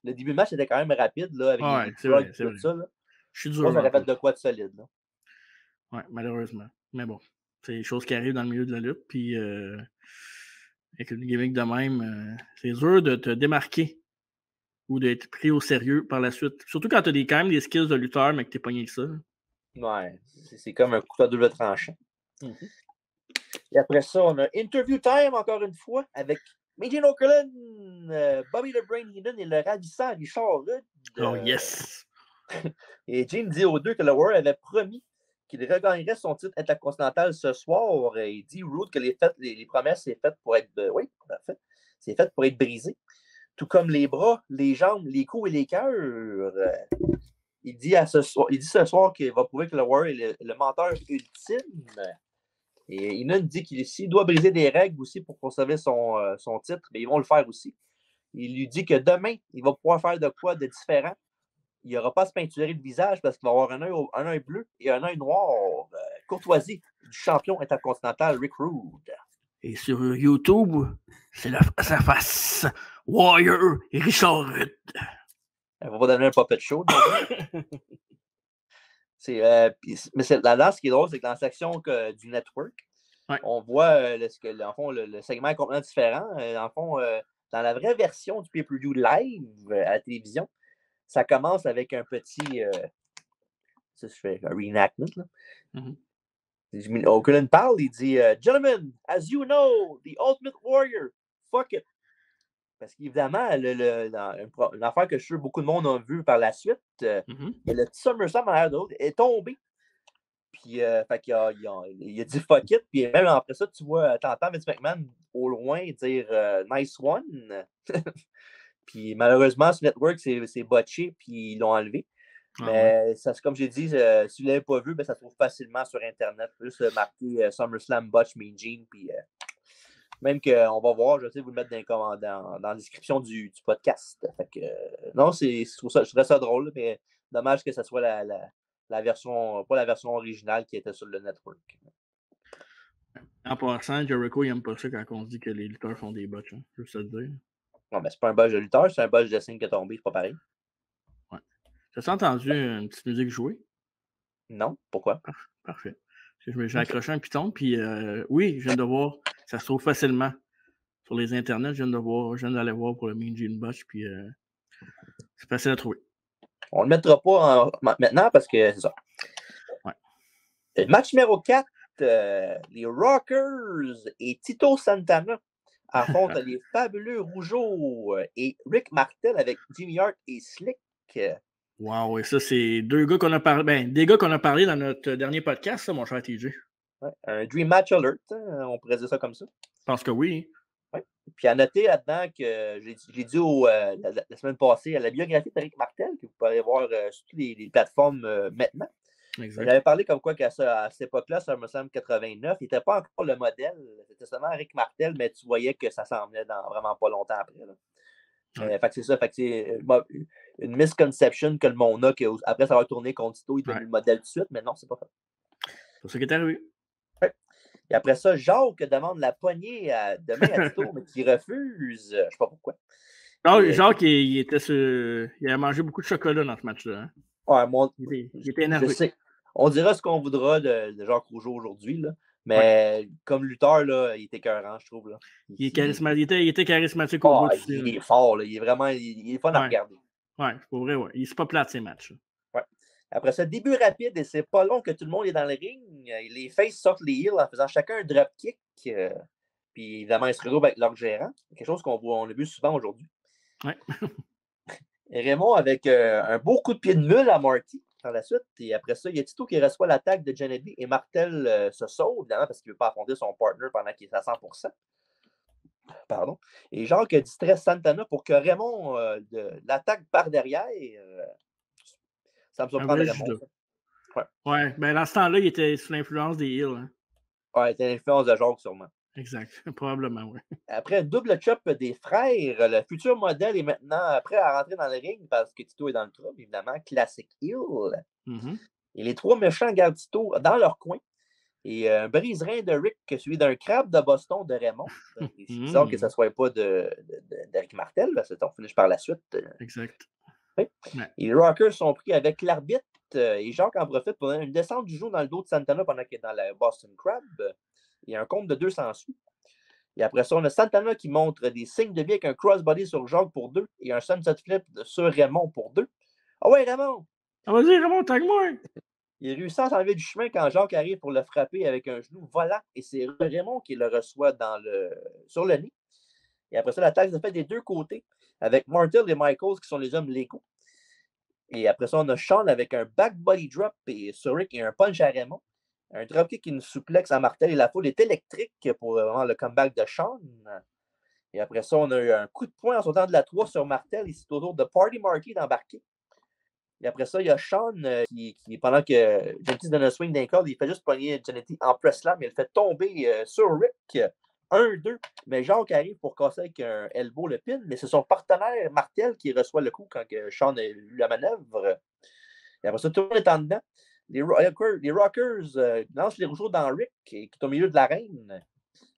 le début du match était quand même rapide là, avec les plugs et tout ça. Là. Je suis dur. Je pense qu'il aurait fait de quoi de solide. Oui, malheureusement. Mais bon, c'est des choses qui arrivent dans le milieu de la lutte. Puis, avec une gimmick de même, c'est dur de te démarquer ou d'être pris au sérieux par la suite. Surtout quand tu as quand même des skills de lutteur, mais que tu es pogné que ça. Ouais, c'est comme un couteau à double tranchant. Et après ça, on a Interview Time, encore une fois, avec Megan Okerlund, Bobby the Brain Heenan et le ravissant Richard Rudd. Oh yes! Et Jim dit aux deux que le Warrior avait promis qu'il regagnerait son titre intercontinental ce soir. Et il dit Rudd que les promesses, c'est fait pour être... oui, parfait. C'est fait pour être brisé. Tout comme les bras, les jambes, les coups et les cœurs. Il dit ce soir qu'il va prouver que le Warrior est le menteur ultime. Et Heenan dit qu'il doit briser des règles aussi pour conserver son titre, mais ils vont le faire aussi. Il lui dit que demain, il va pouvoir faire de quoi de différent. Il n'y aura pas à se peinturer le visage parce qu'il va avoir un œil bleu et un œil noir. Courtoisie du champion intercontinental Rick Rude. Et sur YouTube, c'est sa face. Warrior et Richard Rudd. Elle va pas donner un puppet show. Mais là, ce qui est drôle, c'est que dans la section du network, on voit le segment est complètement différent. Dans le fond, dans la vraie version du pay-per-view live à la télévision, ça commence avec un petit ça, je fais un reenactment. Là. O'Cullen parle, il dit Gentlemen, as you know, the Ultimate Warrior, fuck it. Parce qu'évidemment, une affaire que je suis sûr beaucoup de monde a vu par la suite, le petit SummerSlam en l'air de l'autre est tombé. Puis, fait qu'il il a dit fuck it. Puis, même après ça, tu vois, t'entends Vince McMahon au loin dire nice one. Puis, malheureusement, ce network, c'est botché, puis ils l'ont enlevé. Mais ça, comme j'ai dit, si vous ne l'avez pas vu, ben, ça se trouve facilement sur Internet. Juste marquer SummerSlam Botch Mean Gene. Puis, même qu'on va voir, je vais vous le mettre dans la description du podcast. Fait que, non, je trouve ça drôle, mais dommage que ce soit la version, pas la version originale qui était sur le network. En passant, Jericho, il n'aime pas ça quand on se dit que les lutteurs font des botches, hein, juste à te dire. Non, mais c'est pas un botch de lutteur, c'est un botch de signe qui est tombé, c'est pas pareil. Ouais. T'as entendu une petite musique jouer? Non, pourquoi? Parfait. J'ai accroché un piton, puis oui, je viens de voir, ça se trouve facilement sur les internets, je viens d'aller voir pour le Mean Gene Botch, puis c'est facile à trouver. On ne le mettra pas maintenant parce que c'est ça. Ouais. Match numéro 4, les Rockers et Tito Santana affrontent les fabuleux Rougeaux et Rick Martel avec Jimmy Hart et Slick. Wow, et ça, c'est des gars qu'on a parlé dans notre dernier podcast, ça, mon cher TJ. Ouais, un Dream Match Alert, hein, on pourrait dire ça comme ça. Je pense que oui. Ouais. Puis à noter là-dedans que j'ai dit la semaine passée à la biographie de Rick Martel, que vous pourrez voir sur toutes les plateformes maintenant. J'avais parlé comme quoi qu'à cette époque-là, sur SummerSlam 89, il n'était pas encore le modèle. C'était seulement Rick Martel, mais tu voyais que ça s'en venait dans vraiment pas longtemps après. Là. Fait que c'est ça. Fait que c'est une misconception que le monde a qu'après ça va tourner contre Tito, il est devenu le modèle tout de suite, mais non, c'est pas ça. C'est ce qui est arrivé. Ouais. Et après ça, Jacques demande la poignée demain à Tito, mais qui refuse. Je ne sais pas pourquoi. Non, Jacques, il a mangé beaucoup de chocolat dans ce match-là. Hein? Ouais, il était énervé. Je sais. On dira ce qu'on voudra de Jacques Rougeau aujourd'hui, là. Mais comme lutteur, là, il était écœurant, je trouve. Là. Il était charismatique au bout. Il est fort, là. Il est fun à regarder. Ouais, c'est pour vrai, ouais. Il se pas plate ces matchs. Ouais. Après ça, début rapide, et c'est pas long que tout le monde est dans le ring. Les faces sortent les heels en faisant chacun un drop kick. Puis évidemment, ils se retrouvent avec leur gérant. Quelque chose on a vu souvent aujourd'hui. Ouais. Raymond avec un beau coup de pied de mule à Marty par la suite. Et après ça, il y a Tito qui reçoit l'attaque de Genevieve et Martel se sauve, évidemment, parce qu'il ne veut pas affronter son partner pendant qu'il est à 100%. Pardon. Et Jacques distresse Santana pour que Raymond l'attaque par derrière. Ça me surprend Raymond. Ouais, ben dans ce temps-là, il était sous l'influence des heels. Hein. Ouais, il était l'influence de Jacques, sûrement. Exact, probablement, oui. Après un double chop des frères, le futur modèle est maintenant prêt à rentrer dans le ring parce que Tito est dans le trouble, évidemment. Classic heel. Et les trois méchants gardent Tito dans leur coin. Et un brise-rein de Rick suivi d'un crabe de Boston de Raymond. C'est bizarre que ça ne soit pas d'Eric Martel, parce qu'on finish par la suite. Exact. Oui. Ouais. Et les Rockers sont pris avec l'arbitre et Jacques en profite pour une descente du genou dans le dos de Santana pendant qu'il est dans la Boston Crab. Il y a un compte de 200 sous. Et après ça, on a Santana qui montre des signes de vie avec un crossbody sur Jacques pour 2 et un sunset flip sur Raymond pour 2. Ah ouais, Raymond! Ah vas-y, Raymond, tag-moi! Il réussit à s'enlever du chemin quand Jacques arrive pour le frapper avec un genou volant et c'est Raymond qui le reçoit sur le nez. Et après ça, l'attaque se fait des deux côtés avec Martel et Michaels qui sont les hommes légaux. Et après ça, on a Sean avec un back body drop sur Rick et un punch à Raymond. Un dropkick et une souplex à Martel et la foule est électrique pour vraiment le comeback de Sean. Et après ça, on a eu un coup de poing en sautant de la 3 sur Martel et c'est au tour de Party Marty d'embarquer. Et après ça, il y a Sean qui pendant que Genetti donne un swing d'un corde, il fait juste pogner Genetti en press slam et il fait tomber sur Rick. 1-2. Mais Jacques arrive pour casser avec un elbow le pin, mais c'est son partenaire Martel qui reçoit le coup quand Sean a eu la manœuvre. Et après ça, tout le monde est en dedans. Les Rockers lancent les rougeaux dans Rick, qui est au milieu de l'arène.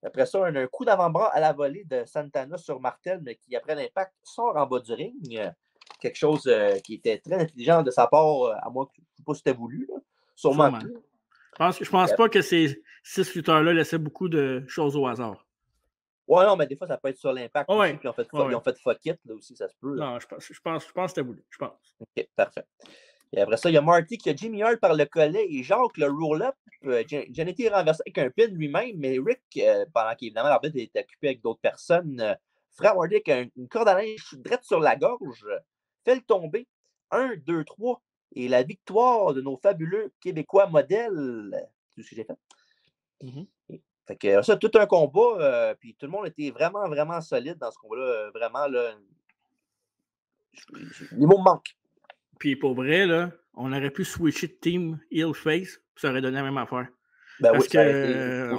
Après ça, on a un coup d'avant-bras à la volée de Santana sur Martel, mais qui, après l'impact, sort en bas du ring. Quelque chose qui était très intelligent de sa part, à moins que je ne sais pas si c'était voulu. Là. Sûrement. Je pense pas que ces 6 lutteurs-là laissaient beaucoup de choses au hasard. Ouais, non, mais des fois, ça peut être sur l'impact aussi. Puis ils ont fait fuck it, là aussi, ça se peut. Là. Non, je pense que c'était voulu. Je pense. OK, parfait. Et après ça, il y a Marty qui a Jimmy Hart par le collet et Jacques le roll-up. John était renversé avec un pin lui-même, mais Rick, pendant qu'évidemment l'arbitre était occupé avec d'autres personnes, frappe Hardy avec une corde à linge direct sur la gorge, fait le tomber. 1, 2, 3. Et la victoire de nos fabuleux Québécois modèles. C'est ce que j'ai fait. Fait que ça, tout un combat, puis tout le monde était vraiment, vraiment solide dans ce combat-là. Vraiment, là. Les mots me manquent. Puis pour vrai, là, on aurait pu switcher de team heel-face, ça aurait donné la même affaire. Ben parce oui, que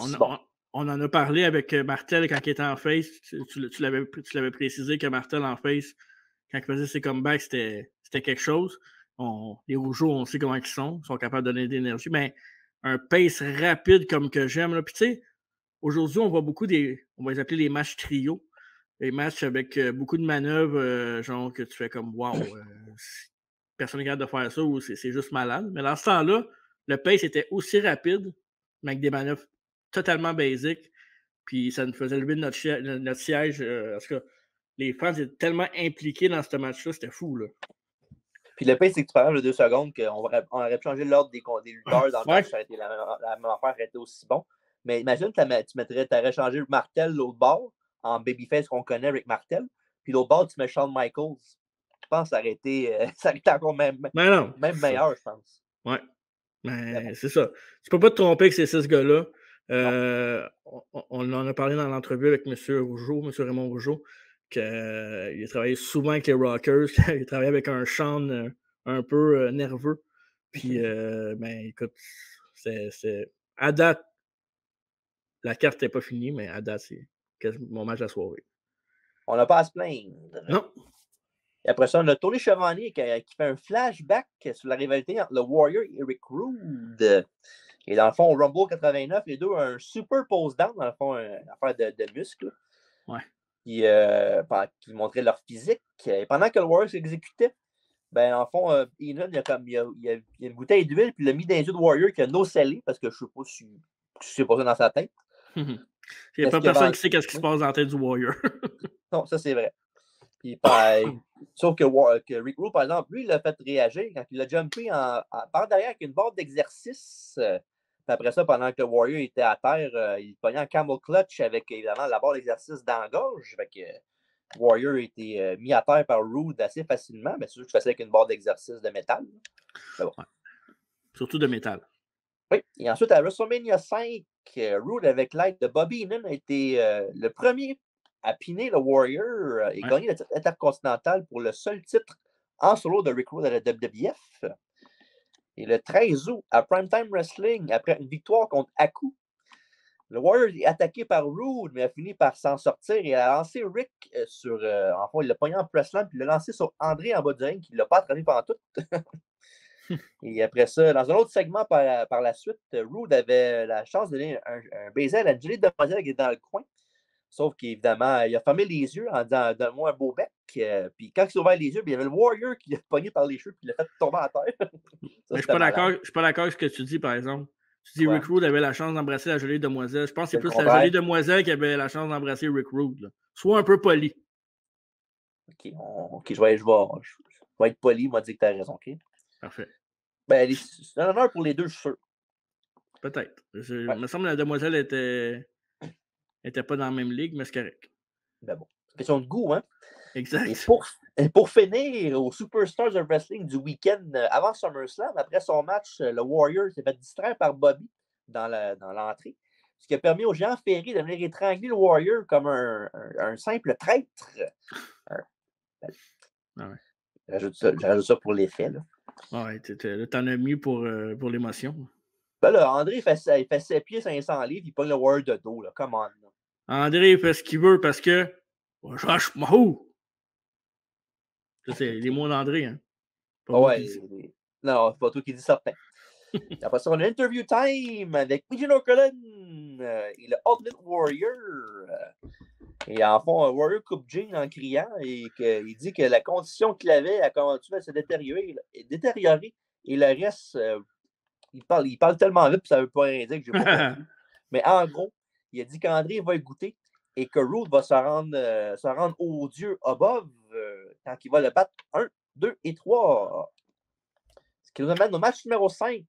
on en a parlé avec Martel quand il était en face. Tu l'avais précisé que Martel en face, quand il faisait ses comebacks, c'était quelque chose. Les Rougeaux, on sait comment ils sont capables de donner de l'énergie. Mais un pace rapide comme que j'aime. Puis tu sais, aujourd'hui, on voit beaucoup on va les appeler les matchs trio. Les matchs avec beaucoup de manœuvres, genre que tu fais comme wow, personne n'est capable de faire ça ou c'est juste malade. Mais dans ce temps-là, le pace était aussi rapide, mais avec des manœuvres totalement basiques. Puis ça nous faisait lever notre siège. Parce que les fans étaient tellement impliqués dans ce match-là, c'était fou. Là. Puis le pace, c'est que tu parles de 2 secondes qu'on aurait pu changer l'ordre des lutteurs dans le match, ça aurait été la même affaire, aurait été aussi bon. Mais imagine, tu aurais changé Martel l'autre bord, en babyface qu'on connaît avec Martel, puis l'autre bord, tu mets Shawn Michaels. Je pense que ça aurait été encore même meilleur, je pense. Ouais. Mais c'est ça. Tu peux pas te tromper que c'est 6 gars-là. On en a parlé dans l'entrevue avec M. Raymond Rougeau, qu'il a travaillé souvent avec les Rockers, il a travaillé avec un Sean un peu nerveux. Puis, ben, écoute, à date, la carte n'est pas finie, mais à date, c'est mon match à soirée. On n'a pas à se plaindre. Non. Et après ça, on a Tony Schiavone qui fait un flashback sur la rivalité entre le Warrior et Rick Rude. Et dans le fond, au Rumble 89, les deux ont un super pose down, dans le fond, une affaire de muscles. Ouais. Qui montrait leur physique. Et pendant que le Warrior s'exécutait, ben, en fond, Heenan, il y a une bouteille d'huile, puis il l'a mis dans les yeux de Warrior qui a no-sellé, parce que je ne sais pas si c'est pas ça dans sa tête. Il n'y a pas personne qui sait ce qui se passe dans la tête du Warrior. Non, ça, c'est vrai. Puis, sauf que Rick Rude, par exemple, lui, il a fait réagir quand il a jumpé par derrière avec une barre d'exercice. Puis après ça, pendant que le Warrior était à terre, il pognait un camel clutch avec, évidemment, la barre d'exercice dans la gorge. Fait que Warrior a été mis à terre par Rude assez facilement. Mais c'est sûr que tu fais ça avec une barre d'exercice de métal. Bon. Ouais. Surtout de métal. Oui. Et ensuite, à WrestleMania 5, Rude, avec l'aide de Bobby Heenan, a été le premier à piner le Warrior et gagner le titre intercontinental pour le seul titre en solo de Rick Rude à la WWF. Et le 13 août, à Primetime Wrestling, après une victoire contre Haku, le Warrior est attaqué par Rude, mais a fini par s'en sortir et a lancé Rick sur. Enfin, il l'a pogné en presslant, puis il l'a lancé sur André en bas du ring, qui ne l'a pas attrapé pendant tout. Et après ça, dans un autre segment par la suite, Rude avait la chance de donner un baiser à la jolie demoiselle qui est dans le coin. Sauf qu'évidemment, il a fermé les yeux en disant « Donne-moi un beau bec ». Puis quand il a ouvert les yeux, il y avait le Warrior qui l'a pogné par les cheveux et l'a fait tomber à terre. Ça, mais je ne suis pas d'accord avec ce que tu dis, par exemple. Tu dis Rick Rude avait la chance d'embrasser la jolie demoiselle. Je pense que c'est plus la jolie demoiselle qui avait la chance d'embrasser Rick Rude. Là. Sois un peu poli. OK, je vais être poli, moi, dire que tu as raison, OK? Parfait. Ben, c'est un honneur pour les deux, je suis sûr. Peut-être. Il me semble que la demoiselle était pas dans la même ligue, mais c'est correct. Ben bon, c'est une question de goût, hein? Exact. Et pour finir, au Superstars of Wrestling du week-end avant SummerSlam, après son match, le Warrior s'est fait distraire par Bobby dans l'entrée, ce qui a permis au géant Ferry de venir étrangler le Warrior comme un simple traître. J'ajoute ça pour l'effet. Ouais, t'en as mis pour l'émotion. Ben là, André, il fait 7 pieds 500 livres, il pogne le Warrior de dos. Là. Come on. Là. André fait ce qu'il veut parce que... Ça, c'est les mots d'André. Hein? Non, c'est pas toi qui dis certain. Après ça, on a Interview Time avec Eugene Okerlund et le Ultimate Warrior. Et en fond, Warrior coupe Gene en criant et il dit que la condition qu'il avait a commencé à se détériorer. Et le reste, il parle tellement vite que ça ne veut pas rien dire que j'ai pas compris. Mais en gros, il a dit qu'André va y goûter et que Rude va se rendre odieux above quand il va le battre 1, 2 et 3. Ce qui nous amène au match numéro 5.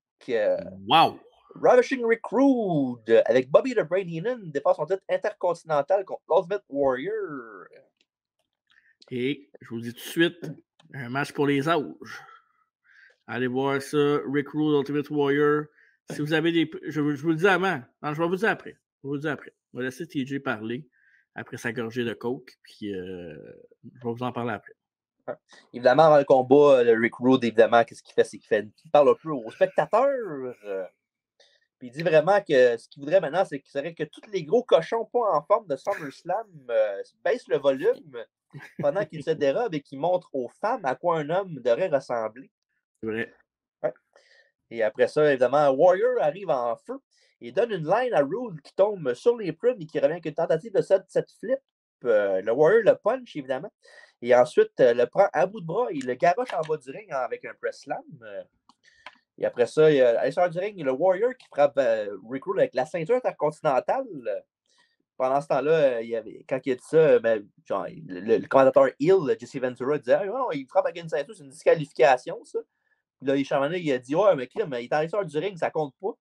Wow! Ravishing Rick Rude avec Bobby the Brain Heenan dépasse son titre intercontinental contre l'Ultimate Warrior. Et je vous dis tout de suite, un match pour les âges. Allez voir ça, Rick Rude, Ultimate Warrior. Si vous avez des... Je vous le dis avant. Non, je vais vous dire après. Je vais laisser TJ parler après sa gorgée de coke, puis je vais vous en parler après. Évidemment, avant le combat, Rick Rude, évidemment, qu'est-ce qu'il fait? C'est qu'il parle un peu aux spectateurs. Puis il dit vraiment que ce qu'il voudrait maintenant, c'est qu'il serait que tous les gros cochons pas en forme de SummerSlam baissent le volume pendant qu'ils se dérobent et qu'ils montrent aux femmes à quoi un homme devrait ressembler. C'est vrai. Ouais. Et après ça, évidemment, Warrior arrive en feu et donne une line à Rude qui tombe sur les prunes et qui revient avec une tentative de cette flip. Le Warrior le punch, évidemment. Et ensuite, le prend à bout de bras. Il le garoche en bas du ring avec un press slam. Et après ça, il y a à l'extérieur du ring, il y a le Warrior qui frappe Rick Rude avec la ceinture intercontinentale. Pendant ce temps-là, quand il a dit ça, genre, le commentateur heel, Jesse Ventura, disait oh, il frappe avec une ceinture, c'est une disqualification, ça. Puis là, il a dit mais Kim, il est à l'extérieur du ring, ça compte pas.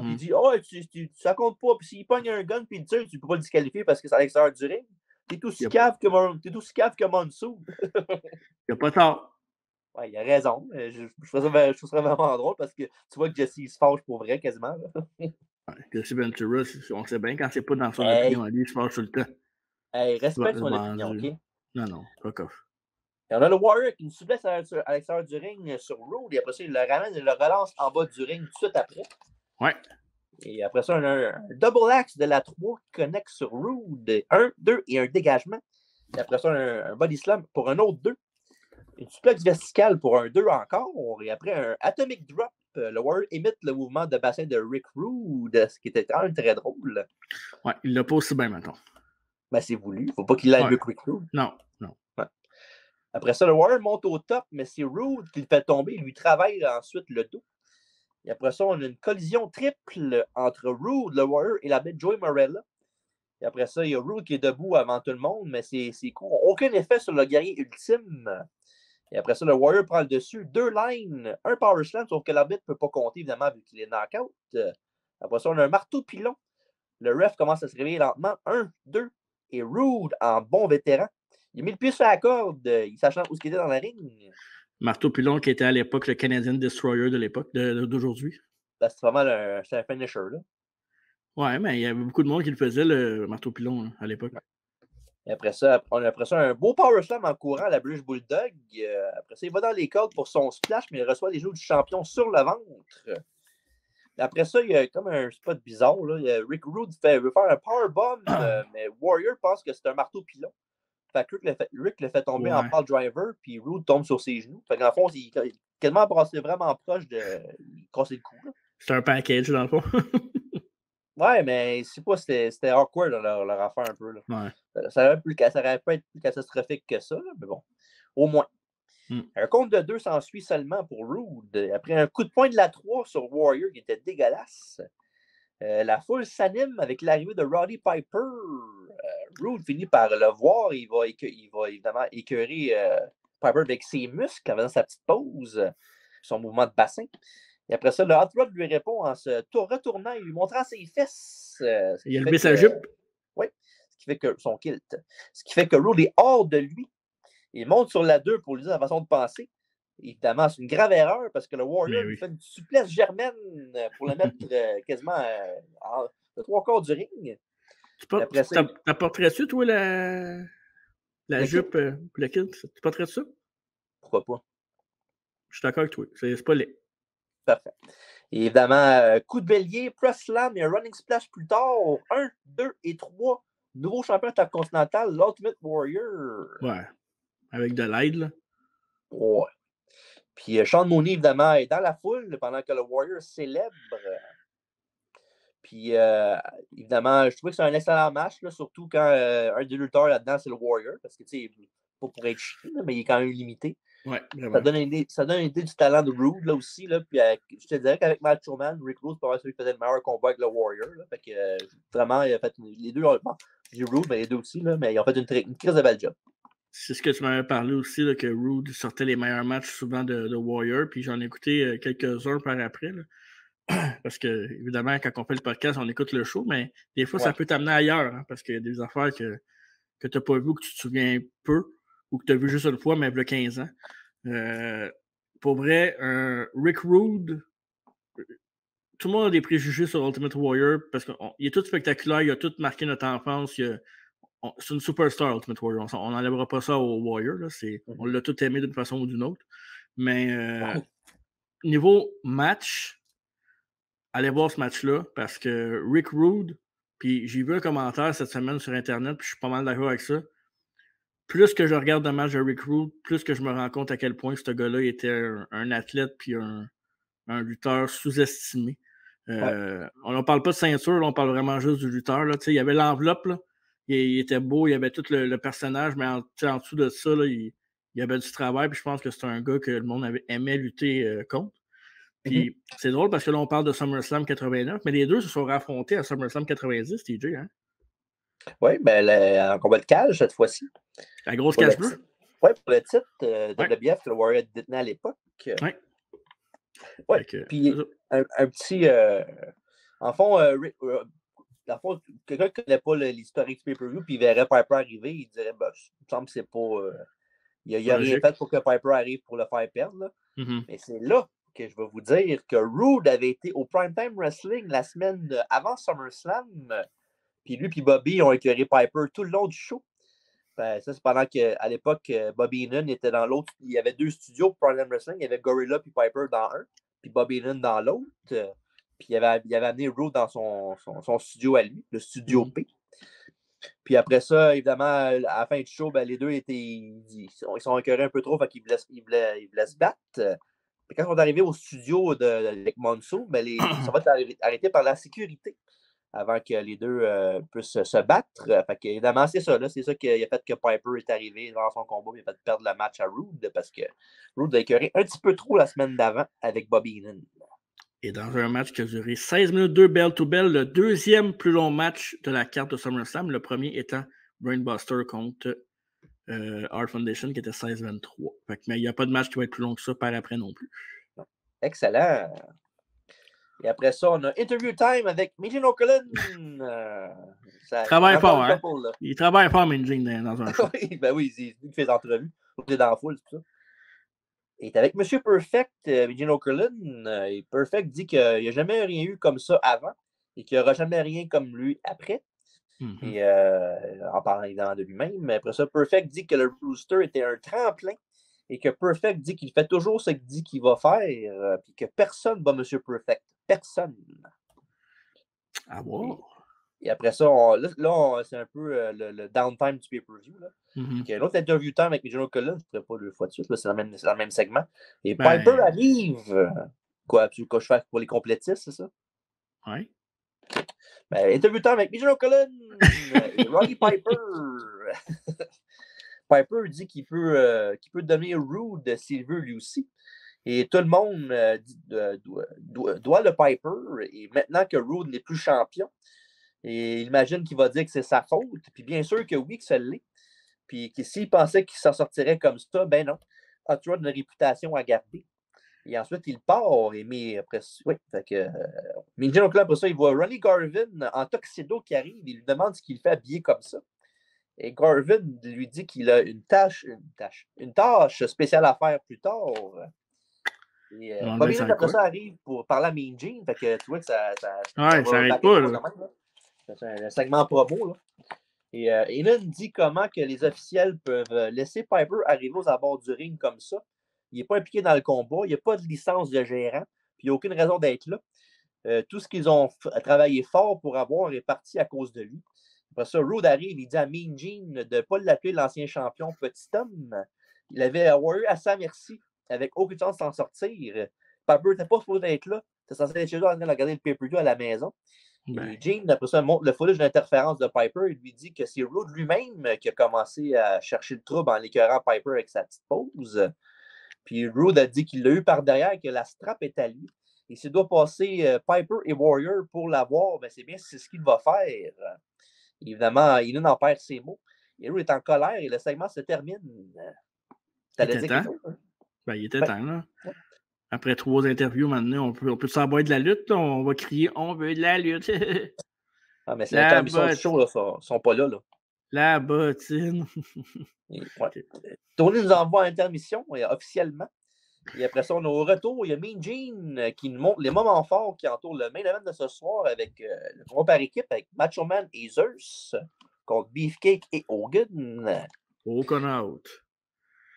Puis il dit ça compte pas. Puis s'il pogne un gun puis il tire, tu peux pas le disqualifier parce que c'est à l'extérieur du ring. T'es aussi cave que Monsoon. Il a pas tort. Ouais, il a raison. Je trouve ça vraiment drôle parce que tu vois que Jesse se fâche pour vrai quasiment. Jesse Ventura, on sait bien quand c'est pas dans son opinion à lui, il se fâche tout le temps. Respecte son opinion, OK? Non, fuck off. Et on a le Warrior qui nous souplesse à l'extérieur du ring sur Rude et après ça, il le ramène et le relance en bas du ring tout de suite après. Ouais. Et après ça, on a un double axe de la 3 qui connecte sur Rude. 1, 2 et un dégagement. Et après ça, un body slam pour un autre 2. Une suplex verticale pour un 2 encore. Et après, un atomic drop. Le Warrior imite le mouvement de bassin de Rick Rude, ce qui était quand même très drôle. Ouais, il l'a pas aussi bien, maintenant. Ben, c'est voulu. Faut pas qu'il l'aille Rick Rude. Non. Ouais. Après ça, le Warrior monte au top, mais c'est Rude qui le fait tomber. Il lui travaille ensuite le dos. Et après ça, on a une collision triple entre Rude, le Warrior et la bête Joey Morella. Et après ça, il y a Rude qui est debout avant tout le monde, mais c'est court. Aucun effet sur le guerrier ultime. Et après ça, le Warrior prend le dessus. 2 lines, un power slam, sauf que l'arbitre ne peut pas compter, évidemment, vu qu'il est knock-out. Après ça, on a un marteau pilon. Le ref commence à se réveiller lentement. 1, 2, et Rude, en bon vétéran, il a mis le pied sur la corde, sachant où il était dans la ring. Marteau pilon qui était à l'époque le Canadian Destroyer de l'époque, d'aujourd'hui. C'est vraiment un finisher, là. Ouais, mais il y avait beaucoup de monde qui le faisait, le marteau pilon, à l'époque. Ouais. Et après ça, on a un beau power slam en courant à la British Bulldog. Après ça, il va dans les cordes pour son splash, mais il reçoit les joues du champion sur le ventre. Après ça, il y a comme un spot bizarre. Là. Rick Rude veut faire un powerbomb, mais Warrior pense que c'est un marteau pilon. Fait que Rick le fait tomber en pile driver, puis Rude tombe sur ses genoux. Fait qu'en fond, il est quasiment passé vraiment proche de casser le cou. C'est un package, dans le fond. Ouais, mais c'est pas, c'était awkward leur affaire un peu. Là. Ouais. Ça aurait pas été plus catastrophique que ça, là, mais bon, au moins. Un compte de 2 s'ensuit seulement pour Rude. Après un coup de poing de la 3 sur Warrior qui était dégueulasse. La foule s'anime avec l'arrivée de Roddy Piper. Rude finit par le voir. Il va évidemment écœurer Piper avec ses muscles en faisant sa petite pause, son mouvement de bassin. Et après ça, le Hot Rod lui répond en se retournant et lui montrant ses fesses. Il a levé sa jupe. Oui, ce qui fait que son kilt. Ce qui fait que Rude est hors de lui. Il monte sur la 2 pour lui dire la façon de penser. Évidemment, c'est une grave erreur parce que le Warrior lui fait une souplesse germaine pour le mettre quasiment le 3/4 du ring. T'apporterais-tu, toi, la jupe, le kilt? Tu porterais ça? Pourquoi pas? Je suis d'accord avec toi. C'est pas laid. Parfait. Et évidemment, coup de bélier, press slam et un running splash plus tard. 1, 2 et 3. Nouveau champion intercontinental, l'Ultimate Warrior. Ouais. Avec de l'aide, là. Ouais. Puis Sean Mooney, évidemment, est dans la foule pendant que le Warrior célèbre. Puis, évidemment, je trouvais que c'est un excellent match, là, surtout quand un des lutteurs là-dedans, c'est le Warrior. Parce que, tu sais, pas pour être chiant, mais il est quand même limité. Ouais, vraiment. Ça donne une idée du talent de Rude, là aussi. Là, puis, je te dirais qu'avec Macho Man, Rick Rude, c'est pas celui qui faisait le meilleur combat avec le Warrior. Là, fait que, vraiment, il a fait les deux. J'ai Rude, mais les deux aussi, là, mais ils ont fait une crise de belle job. C'est ce que tu m'avais parlé aussi, là, que Rude sortait les meilleurs matchs souvent de Warrior, puis j'en ai écouté quelques-uns par après. Là. parce que, évidemment, quand on fait le podcast, on écoute le show, mais des fois, ça peut t'amener ailleurs, hein, parce qu'il y a des affaires que tu n'as pas vues ou que tu te souviens peu, ou que tu as vu juste une fois, mais il y a 15 ans. Pour vrai, Rick Rude, tout le monde a des préjugés sur Ultimate Warrior, parce qu'il est tout spectaculaire, il a tout marqué notre enfance, c'est une superstar, Ultimate Warrior. On n'enlèvera pas ça au Warrior. Là, on l'a tout aimé d'une façon ou d'une autre. Mais niveau match, allez voir ce match-là parce que Rick Rude, puis j'ai vu un commentaire cette semaine sur Internet, puis je suis pas mal d'accord avec ça. Plus que je regarde le match de Rick Rude, plus que je me rends compte à quel point ce gars-là était un athlète puis un lutteur sous-estimé. On ne parle pas de ceinture, là, on parle vraiment juste du lutteur. Là. Il y avait l'enveloppe, là. Il était beau, il y avait tout le personnage, mais en dessous de ça, là, il y avait du travail. Puis je pense que c'est un gars que le monde aimait lutter contre. Puis c'est drôle parce que là, on parle de SummerSlam 89, mais les deux se sont affrontés à SummerSlam 90, TJ. Hein? Oui, en combat de cage cette fois-ci. La grosse cage bleue? Oui, pour le titre de WBF que le Warrior détenait à l'époque. Oui. Oui, puis un petit... en fond, quelqu'un qui ne connaît pas l'historique du pay-per-view, puis il verrait Piper arriver, il dirait, il me semble que c'est pas... il n'y a rien fait pour que Piper arrive pour le faire perdre. Là. Mais c'est là que je vais vous dire que Rude avait été au Primetime Wrestling la semaine avant SummerSlam, puis lui puis Bobby ont écœuré Piper tout le long du show. Ça, c'est pendant qu'à l'époque, Bobby Heenan était dans l'autre. Il y avait deux studios pour Primetime Wrestling. Il y avait Gorilla puis Piper dans un, puis Bobby Heenan dans l'autre. Puis il avait amené Rude dans son studio à lui, le studio P. Puis après ça, évidemment, à la fin du show, les deux ils sont écœurés un peu trop, fait qu'ils voulaient se battre. Puis quand on est arrivé au studio de Monso, ça va être arrêté par la sécurité avant que les deux puissent se battre. Fait que, évidemment, c'est ça. C'est ça qui a fait que Piper est arrivé dans son combat. Il a fait perdre le match à Rude parce que Rude a écœuré un petit peu trop la semaine d'avant avec Bobby Heenan. Et dans un match qui a duré 16 minutes, 2 bell-to-bell, le deuxième plus long match de la carte de SummerSlam, le premier étant Brainbuster contre Art Foundation qui était 16-23. Mais il n'y a pas de match qui va être plus long que ça par après non plus. Excellent. Et après ça, on a Interview Time avec Mean O'Cullen. Il travaille fort, hein? Il travaille fort, Mean dans un show. oui, c'est lui qui fait des entrevues. Il est dans la foule, c'est tout ça. Il est avec M. Perfect, Mean O'Cullen. Et Perfect dit qu'il n'y a jamais rien eu comme ça avant et qu'il n'y aura jamais rien comme lui après. Et en parlant évidemment de lui-même. Mais après ça, Perfect dit que le Rooster était un tremplin et que Perfect dit qu'il fait toujours ce qu'il dit qu'il va faire puis que personne bat M. Perfect. Personne. Ah bon? Et après ça, c'est un peu le downtime du pay-per-view. Il y a une autre interview time avec Mean O'Cullen, je ne ferai pas deux fois de suite, c'est le même segment. Et Piper arrive. Quoi, tu veux que je fasse pour les complétistes, c'est ça? Oui. Interview time avec Mean O'Cullen et Roddy Piper. Piper dit qu'il peut devenir Rude s'il veut lui aussi. Et tout le monde doit le Piper. Et maintenant que Rude n'est plus champion, et il imagine qu'il va dire que c'est sa faute. Puis bien sûr que oui, que ça l'est. Puis que s'il pensait qu'il s'en sortirait comme ça, ben non. Hot Rod a une réputation à garder. Et ensuite, il part. Mais après, oui. Fait que. Mean O'Cullen, après ça, il voit Ronnie Garvin en tuxedo qui arrive. Il lui demande ce qu'il fait habillé comme ça. Et Garvin lui dit qu'il a une tâche spéciale à faire plus tard. Et Bobby Heenan, après ça, arrive pour parler à Mean Gene. Fait que tu vois que ça n'arrête pas. Là. C'est un segment promo. Là. Et Heenan dit comment que les officiels peuvent laisser Piper arriver aux abords du ring comme ça. Il n'est pas impliqué dans le combat. Il n'y a pas de licence de gérant. Puis il n'y a aucune raison d'être là. Tout ce qu'ils ont travaillé fort pour avoir est parti à cause de lui. Après ça, Rude arrive, il dit à Mean Gene de ne pas l'appeler l'ancien champion petit homme. Il avait Warrior à sa merci, avec aucune chance de s'en sortir. Piper n'était pas supposé être là. Il était censé être chez eux en train de regarder le pay-per-view à la maison. Et Gene, après ça, montre le footage d'interférence de Piper. Il lui dit que c'est Rude lui-même qui a commencé à chercher le trouble en l'écœurant Piper avec sa petite pause. Puis Rude a dit qu'il l'a eu par derrière, que la strap est à lui. Et s'il doit passer Piper et Warrior pour l'avoir, ben c'est ce qu'il va faire. Évidemment, Heenan en perd ses mots. Et Rude est en colère et le segment se termine. T'allais dire quelque chose? Il était temps, là. Après 3 interviews, maintenant, on peut s'envoyer de la lutte. Là. On va crier « On veut de la lutte! » Ah, mais c'est l'intermission du show, là. Ils sont pas là. La bottine. Ouais. Okay. Tony nous envoie à intermission, officiellement. Et après ça, on est au retour. Il y a Mean Gene qui nous montre les moments forts qui entourent le main event de ce soir avec le tournoi par équipe avec Macho Man et Zeus contre Beefcake et Hogan. Hogan out.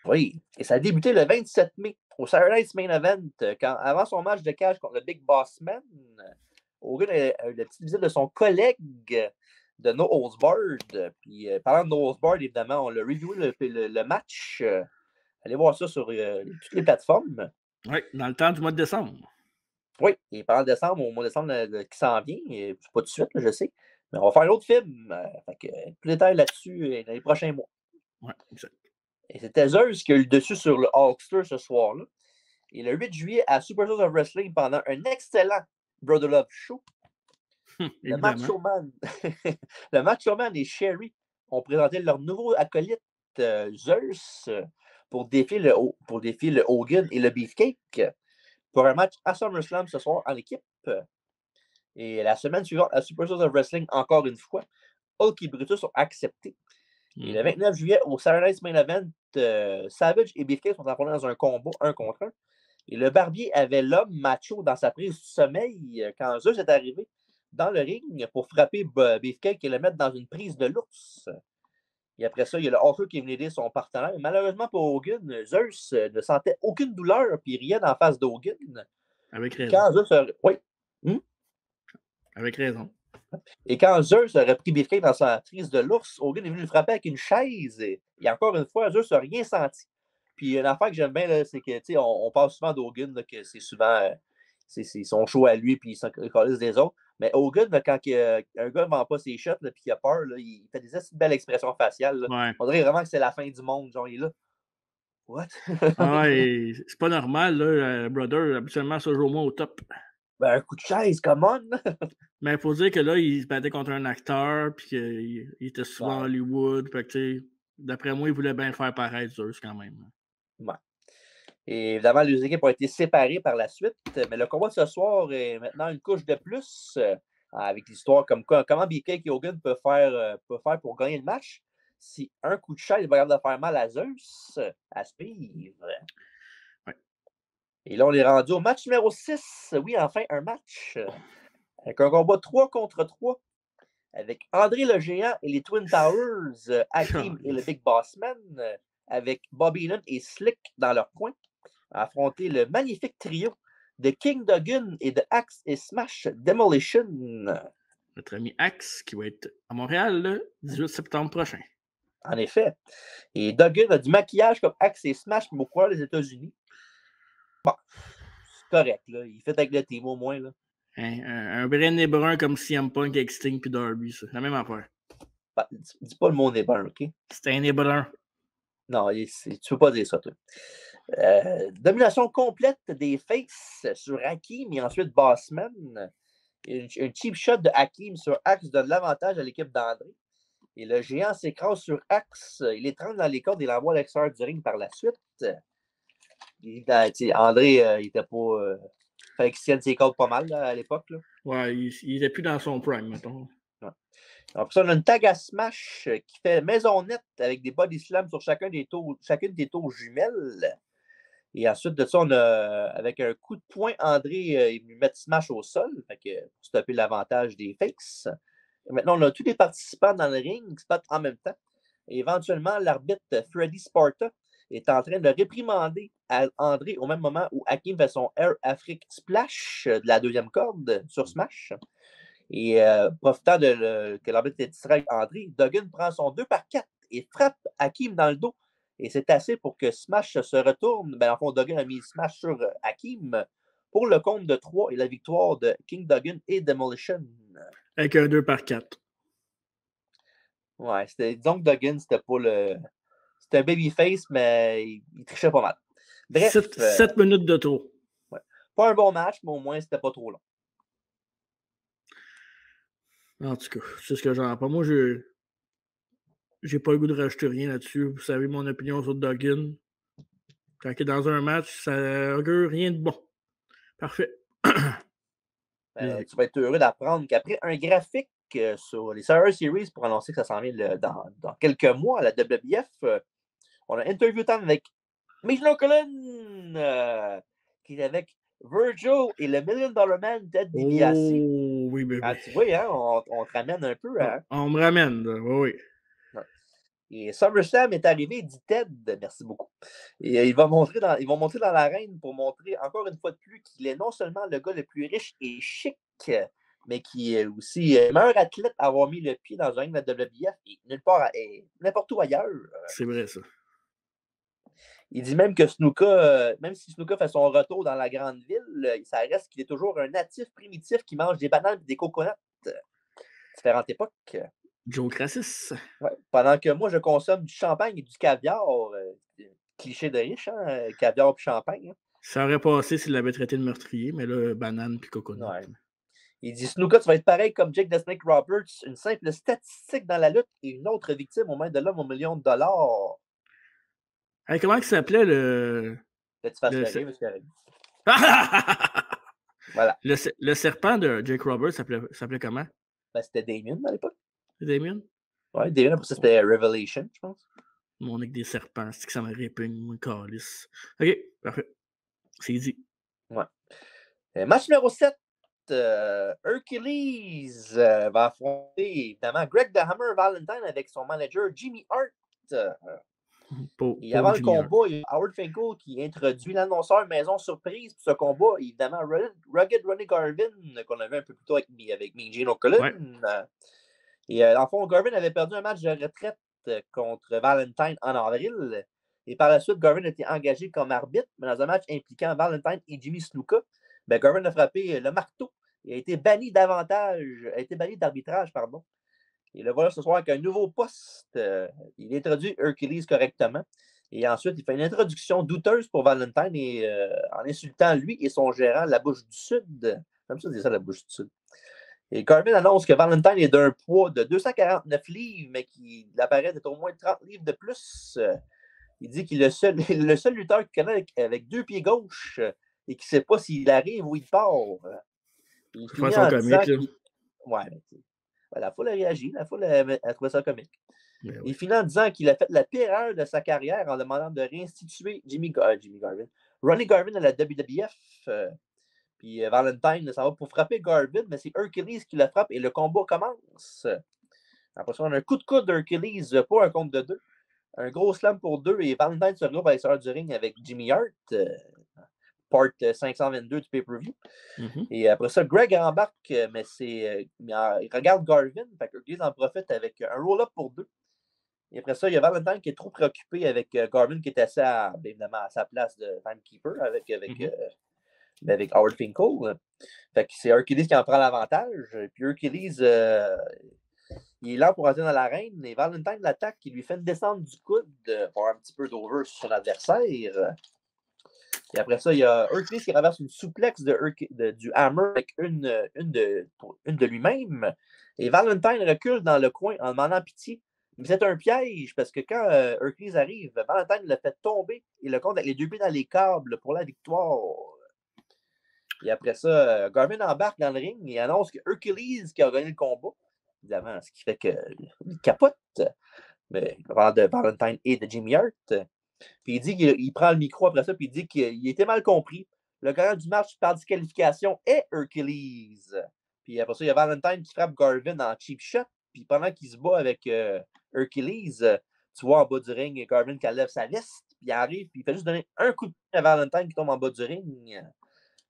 Oui, et ça a débuté le 27 mai au Saturday Night's Main Event, avant son match de cage contre le Big Boss Man. Hogan a eu la petite visite de son collègue de No Holds Barred. Puis, parlant de No Holds Barred, évidemment, on l'a reviewé le match. Allez voir ça sur toutes les plateformes. Oui, dans le temps du mois de décembre. Oui, et parlant de décembre, au mois de décembre qui s'en vient, c'est pas tout de suite, je sais, mais on va faire un autre film. Fait que, plus de détails là-dessus dans les prochains mois. Oui, exact. Et c'était Zeus qui a eu le dessus sur le Hulkster ce soir-là. Et le 8 juillet, à Super Shows of Wrestling, pendant un excellent Brother Love Show, le Macho Man et Sherry ont présenté leur nouveau acolyte Zeus pour défier le Hogan et le Beefcake pour un match à SummerSlam ce soir en équipe. Et la semaine suivante, à Super Shows of Wrestling, encore une fois, Hulk et Brutus ont accepté. Et le 29 juillet, au Saturday Night's Main Event, Savage et Beefcake sont affrontés dans un combat 1 contre 1. Et le barbier avait l'homme macho dans sa prise du sommeil quand Zeus est arrivé dans le ring pour frapper Beefcake et le mettre dans une prise de l'ours. Et après ça, il y a le Hulk qui est venu aider son partenaire. Malheureusement pour Hogan, Zeus ne sentait aucune douleur puis rien en face d'Hogan. Avec raison. Quand Zeus oui. Avec raison. Et quand Zeus aurait pris Beefcake dans sa prise de l'ours, Hogan est venu le frapper avec une chaise. Et encore une fois, Zeus n'a rien senti. Puis une affaire que j'aime bien, là, c'est que on parle souvent d'Hogan, que c'est souvent c'est son show à lui, puis il s'en calisse des autres. Mais Hogan, là, quand un gars ne vend pas ses shots, puis qu'il a peur, là, il fait des assez belles expressions faciales. Ouais. On dirait vraiment que c'est la fin du monde. Genre, il est là. What? C'est pas normal, là, brother. Habituellement, ça joue au moins au top. Ben, un coup de chaise, come on! Mais il faut dire que là, il se battait contre un acteur, puis qu'il était souvent à Hollywood. Fait que, d'après moi, il voulait bien le faire paraître, Zeus, quand même. Ouais. Et évidemment, les équipes ont été séparées par la suite. Mais le combat de ce soir est maintenant une couche de plus avec l'histoire comme comment Beefcake et Hogan peuvent faire pour gagner le match si un coup de chaise va capable de faire mal à Zeus à suivre. Ouais. Et là, on est rendu au match numéro 6. Oui, enfin, un match avec un combat 3 contre 3 avec André le Géant et les Twin Towers, Hakim et le Big Boss Man, avec Bobby Heenan et Slick dans leur coin, affronter le magnifique trio de King Duggan et de Axe et Smash Demolition. Notre ami Axe qui va être à Montréal le 18 septembre prochain. En effet. Et Duggan a du maquillage comme Axe et Smash, mais au couleur des États-Unis. Bon, c'est correct, là. Il fait avec le team au moins, là. Un vrai nez brun comme CM Punk avec Sting puis Darby, ça. La même affaire. Bah, dis pas le mot nez brun, OK? C'est un nez brun. Non, tu peux pas dire ça, toi. Domination complète des Faces sur Hakim et ensuite Bossman. Un cheap shot de Hakim sur Axe donne l'avantage à l'équipe d'André. Et le géant s'écrase sur Axe. Il étrangle dans les cordes et l'envoie à l'extérieur du ring par la suite. André, il était pas. Fallait qu'il tienne ses cordes pas mal là, à l'époque. Là. Ouais, il était plus dans son prime, mettons. Ouais. Après ça, on a une tag à Smash qui fait maisonnette avec des body slams sur chacune des tours jumelles. Et ensuite de ça, on a, avec un coup de poing, André est venu mettre Smash au sol, fait que, pour stopper l'avantage des Fakes. Et maintenant, on a tous les participants dans le ring qui se battent en même temps. Et éventuellement, l'arbitre Freddy Sparta est en train de réprimander André au même moment où Hakim fait son Air Afrique Splash de la deuxième corde sur Smash. Et profitant que l'arbitre est distrait avec André, Duggan prend son 2x4 et frappe Hakim dans le dos. Et c'est assez pour que Smash se retourne. Ben, en fond, Duggan a mis Smash sur Hakim pour le compte de 3 et la victoire de King Duggan et Demolition. Avec un 2x4. Ouais, disons que Duggan, c'était pas le. C'était un babyface, mais il trichait pas mal. Bref. 7 minutes de tour. Ouais. Pas un bon match, mais au moins, c'était pas trop long. En tout cas, c'est ce que j'en pense. Moi, j'ai pas le goût de rajouter rien là-dessus. Vous savez mon opinion sur Duggan. Quand il est dans un match, ça augure rien de bon. Parfait. Tu vas être heureux d'apprendre qu'après un graphique sur les Survivor Series pour annoncer que ça s'en vient dans quelques mois à la WBF, on a interview time avec Mijno Cullen, qui est avec Virgil et le $1 Million Man Ted DiBiase. Oh, oui, bébé. Tu vois, hein, on te ramène un peu. Hein? On me ramène, oui. Et SummerSlam est arrivé, dit Ted, merci beaucoup. Et ils vont monter dans l'arène pour montrer encore une fois de plus qu'il est non seulement le gars le plus riche et chic, mais qui est aussi le meilleur athlète à avoir mis le pied dans un ring de la WBF et n'importe où ailleurs. C'est vrai, ça. Il dit même que Snuka, même si Snuka fait son retour dans la grande ville, ça reste qu'il est toujours un natif primitif qui mange des bananes et des coconuts. Différentes époques. Joe Crassis. Ouais. Pendant que moi, je consomme du champagne et du caviar. Cliché de riche, hein? Caviar et champagne. Hein? Ça aurait passé s'il l'avait traité de meurtrier, mais là, banane puis coconut. Ouais. Il dit Snuka, tu vas être pareil comme Jake the Snake Roberts, une simple statistique dans la lutte et une autre victime aux mains de l'homme au $1 million. Hey, comment il s'appelait le. Que tu fasses le monsieur. Voilà. Le serpent de Jake Roberts s'appelait comment? Ben, c'était Damien à l'époque. Damien? Ouais, Damien, après ça, c'était Revelation, je pense. Mon avec des serpents, c'est que ça me répugne, mon calice. OK, parfait. C'est dit. Ouais. Match numéro 7. Hercules va affronter évidemment Greg the Hammer Valentine avec son manager Jimmy Hart. Et avant le combat, il y a Howard Finkel qui introduit l'annonceur Maison Surprise pour ce combat. Évidemment, Rugged Ronnie Garvin, qu'on avait un peu plus tôt avec Mijno Cullen. Ouais. Et en fond, Garvin avait perdu un match de retraite contre Valentine en avril. Et par la suite, Garvin a été engagé comme arbitre, mais dans un match impliquant Valentine et Jimmy Snuka, Garvin a frappé le marteau. Il a été banni d'arbitrage, pardon. Et le voilà ce soir avec un nouveau poste. Il introduit Hercules correctement. Et ensuite, il fait une introduction douteuse pour Valentine et, en insultant lui et son gérant, la Bouche du Sud. Comme ça, c'est ça, la Bouche du Sud. Et Garvin annonce que Valentine est d'un poids de 249 livres, mais qu'il apparaît d'être au moins 30 livres de plus. Il dit qu'il est le seul lutteur qu'il connaît avec 2 pieds gauche et qu'il ne sait pas s'il arrive ou il part. Il finit en disant qu'il... Ouais, la foule a réagi, la foule a trouvé ça comique. Ouais. Il finit en disant qu'il a fait la pire erreur de sa carrière en demandant de réinstituer Ronnie Garvin à la WWF. Puis Valentine, ça va pour frapper Garvin, mais c'est Hercules qui le frappe et le combat commence. Après ça, on a un coup de coude d'Hercules pour un compte de 2. Un gros slam pour 2 et Valentine se retrouve à l'extérieur du ring avec Jimmy Hart. Part 522 du pay-per-view. Mm-hmm. Et après ça, Greg embarque, mais il regarde Garvin, fait que Hercules en profite avec un roll-up pour 2. Et après ça, il y a Valentine qui est trop préoccupé avec Garvin qui est assis évidemment à sa place de timekeeper avec Howard Finkel. Fait que c'est Hercules qui en prend l'avantage. Puis Hercules, il est là pour entrer dans l'arène et Valentine l'attaque qui lui fait une descente du coude pour un petit peu d'over sur son adversaire. Et après ça, il y a Hercules qui traverse une souplexe du Hammer avec une de lui-même. Et Valentine recule dans le coin en demandant pitié. Mais c'est un piège parce que quand Hercules arrive, Valentine le fait tomber et le compte avec les 2 pieds dans les câbles pour la victoire. Et après ça, Garvin embarque dans le ring et annonce que Hercules qui a gagné le combat. Évidemment, ce qui fait qu'il capote. Mais il parle de Valentine et de Jimmy Hart. Puis il dit qu'il prend le micro après ça, puis il dit qu'il était mal compris. Le gagnant du match par disqualification est Hercules. Puis après ça, il y a Valentine qui frappe Garvin en cheap shot. Puis pendant qu'il se bat avec Hercules, tu vois en bas du ring, Garvin qui enlève sa veste. Puis il arrive, puis il fait juste donner un coup de pied à Valentine qui tombe en bas du ring.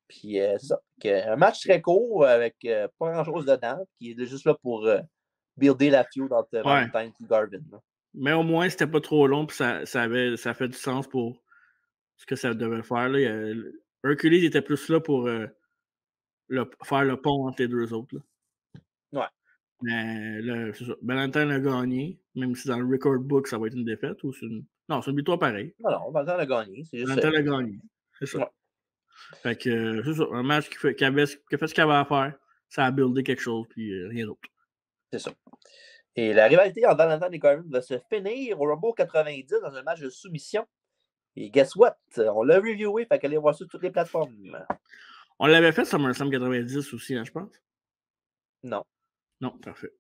Puis c'est ça. Un match très court avec pas grand-chose dedans, qui est juste là pour builder la feud entre Valentine et Garvin. Là. Mais au moins, c'était pas trop long, puis ça fait du sens pour ce que ça devait faire. Là. Hercules était plus là pour faire le pont entre les deux autres. Là. Ouais. Mais là, c'est ça. Valentine a gagné, même si dans le record book, ça va être une défaite ou c'est une... Non, c'est une victoire pareil. Non, Valentine a gagné. Valentine a gagné. C'est ça. Ouais. Fait que c'est ça. Un match qui a fait ce qu'il avait à faire. Ça a buildé quelque chose, puis rien d'autre. C'est ça. Et la rivalité entre Valentine et Garvin va se finir au Rumble 90 dans un match de soumission. Et guess what? On l'a reviewé, fait qu'allez voir ça sur toutes les plateformes. On l'avait fait SummerSlam 90 aussi, hein, je pense. Non. Non, parfait.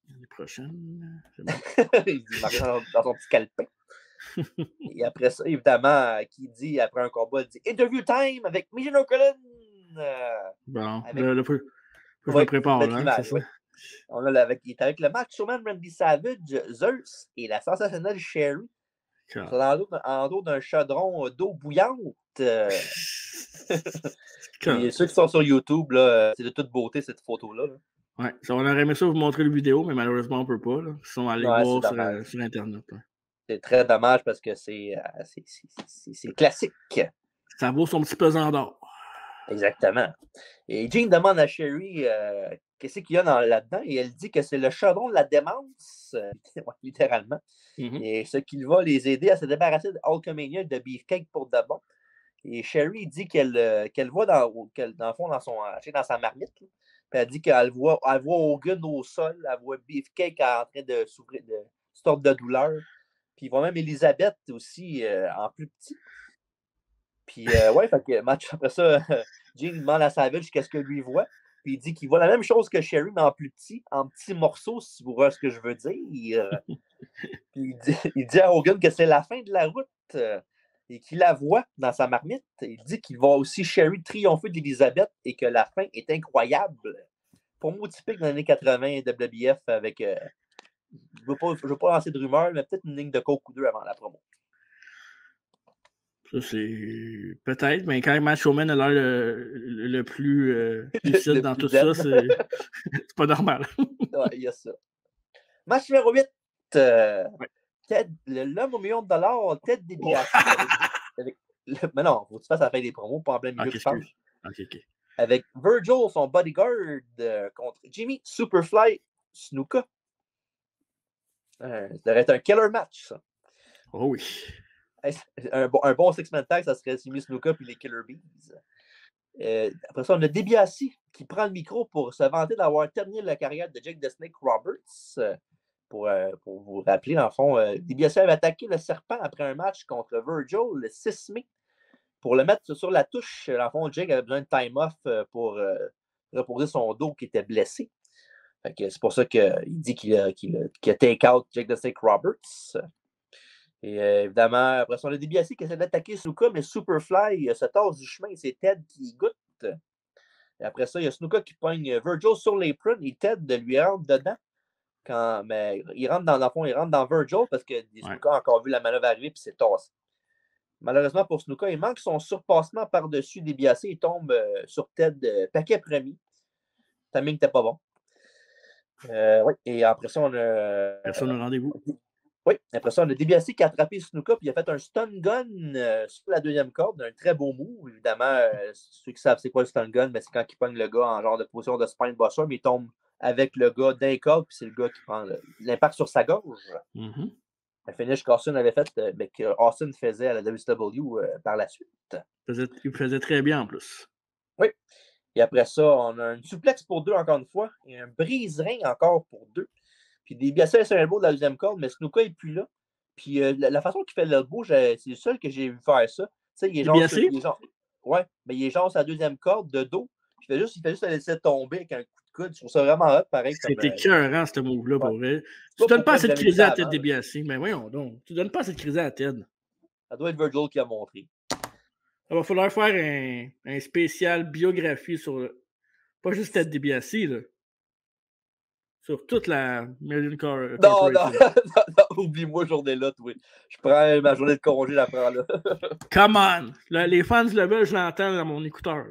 L'année prochaine. Il dit Mario dans son petit calepin. Et après ça, évidemment, qui dit après un combat, il dit Interview time avec Michelle O'Cullen. Bon, là, faut je me prépare, là, c'est ça. Il est avec le Macho Man Randy Savage, Zeus et la sensationnelle Sherry. En dos d'un chaudron d'eau bouillante. Et ceux qui sont sur YouTube, là, c'est de toute beauté cette photo-là. Là. Ouais, on aurait aimé ça vous montrer le vidéo, mais malheureusement, on ne peut pas. Là. Ils sont allés voir sur Internet. Là. C'est très dommage parce que c'est classique. Ça vaut son petit pesant d'or. Exactement. Et Jean demande à Sherry qu'est-ce qu'il y a là-dedans et elle dit que c'est le chaudron de la démence, littéralement. Et ce qui va les aider à se débarrasser de Hulkamania de Beefcake pour de bon. Et Sherry dit qu'elle voit dans le fond dans sa marmite. Là. Puis elle dit qu'elle voit Hogan au sol, elle voit Beefcake en train de souffrir de sorte de douleur. Puis il voit même Elisabeth aussi en plus petit. Puis ouais, fait que match après ça, Jean demande à Savage qu'est-ce que lui voit. Puis il dit qu'il voit la même chose que Sherry, mais en plus petit, en petits morceaux, si vous voyez ce que je veux dire. Puis il dit à Hogan que c'est la fin de la route et qu'il la voit dans sa marmite. Il dit qu'il voit aussi Sherry triompher d'Elisabeth et que la fin est incroyable. Pour moi, typique dans les années 80 WBF avec. Je ne veux pas lancer de rumeurs, mais peut-être une ligne de coke ou deux avant la promo. Ça, c'est peut-être, mais quand Macho Man a l'air le plus lucide dans tout ça, c'est pas normal. Ouais, il y a ça. Match numéro 8. Ted, l'homme au million de dollars, Ted DiBiase. Mais non, faut que tu fasses la fin des promos, pas en plein milieu, je pense. Okay. Avec Virgil, son bodyguard, contre Jimmy Superfly Snuka. Ça devrait être un killer match, ça. Oh oui. Un bon six-man tag, ça serait Jimmy Snuka puis les Killer Bees. Après ça, on a DiBiase qui prend le micro pour se vanter d'avoir terminé la carrière de Jake the Snake Roberts. Pour vous rappeler, dans le fond, DiBiase avait attaqué le serpent après un match contre Virgil le 6 mai. Pour le mettre sur la touche, dans le fond, Jake avait besoin de time-off pour reposer son dos qui était blessé. C'est pour ça qu'il dit qu'il a take-out Jake the Snake Roberts. Et évidemment, après ça, on a DiBiase qui essaie d'attaquer Snuka, mais Superfly se tasse du chemin et c'est Ted qui goûte. Et après ça, il y a Snuka qui pogne Virgil sur l'apron et Ted lui rentre dedans. Mais il rentre dans le fond, il rentre dans Virgil parce que Snuka a encore vu la manœuvre arriver et s'est tassé. Malheureusement pour Snuka, il manque son surpassement par-dessus DiBiase. Il tombe sur Ted paquet premier. Le timing n'était pas bon. Oui. Et après ça, on a. Personne au rendez-vous. Oui, après ça, on a DiBiase qui a attrapé Snuka puis il a fait un stun gun sur la deuxième corde, un très beau move. Évidemment, ceux qui savent c'est quoi le stun gun, mais c'est quand il pogne le gars en genre de position de spine buster, mais il tombe avec le gars d'un corde, puis c'est le gars qui prend l'impact sur sa gorge. Un finish qu'Austin avait fait, mais qu'Austin faisait à la WCW par la suite. Il faisait très bien en plus. Oui. Et après ça, on a une suplex pour 2 encore une fois, et un brise-ring encore pour 2. Puis DiBiase c'est un elbow de la deuxième corde, mais Snuka n'est plus là. Puis la façon qu'il fait l'elbow, c'est le seul que j'ai vu faire ça. Tu sais, il est genre. Ouais, mais il est genre sa deuxième corde de dos. Puis il fait juste la laisser tomber avec un coup de coude. Je trouve ça vraiment hot, pareil. C'était écœurant, ce move-là, pour vrai. Tu donnes pas assez de crédit à Ted DiBiase. Mais voyons donc. Tu donnes pas assez de crédit à Ted. Ça doit être Virgil qui a montré. Il va falloir faire un spécial biographie sur. Pas juste Ted DiBiase, là. Sur toute la Million Corporation. Non, oublie-moi journée-là, toi. Je prends ma journée de congé, la prends là. Come on! Là, les fans le veulent, je l'entends dans mon écouteur.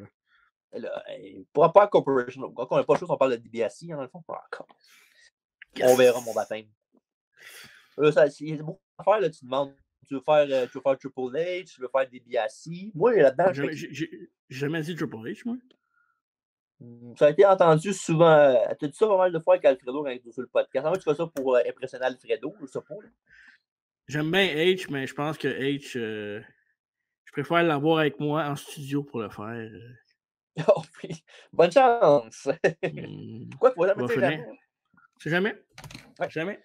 Là, pour pas Corporation, quand on n'a pas le choix, on parle de DiBiase, dans le fond. On verra mon baptême. Il y a beaucoup à faire, là, tu demandes. Tu veux faire Triple H, tu veux faire DiBiase. Moi, là-dedans, j'ai jamais dit Triple H, moi. Ça a été entendu souvent. Tu as dit ça pas mal de fois avec Alfredo quand il est sur le podcast. En fait, tu fais ça pour impressionner Alfredo, je sais pas. J'aime bien H, mais je pense que H, je préfère l'avoir avec moi en studio pour le faire. Oh oui. Bonne chance! Pourquoi il faut jamais dire jamais? C'est jamais? Ouais. Jamais.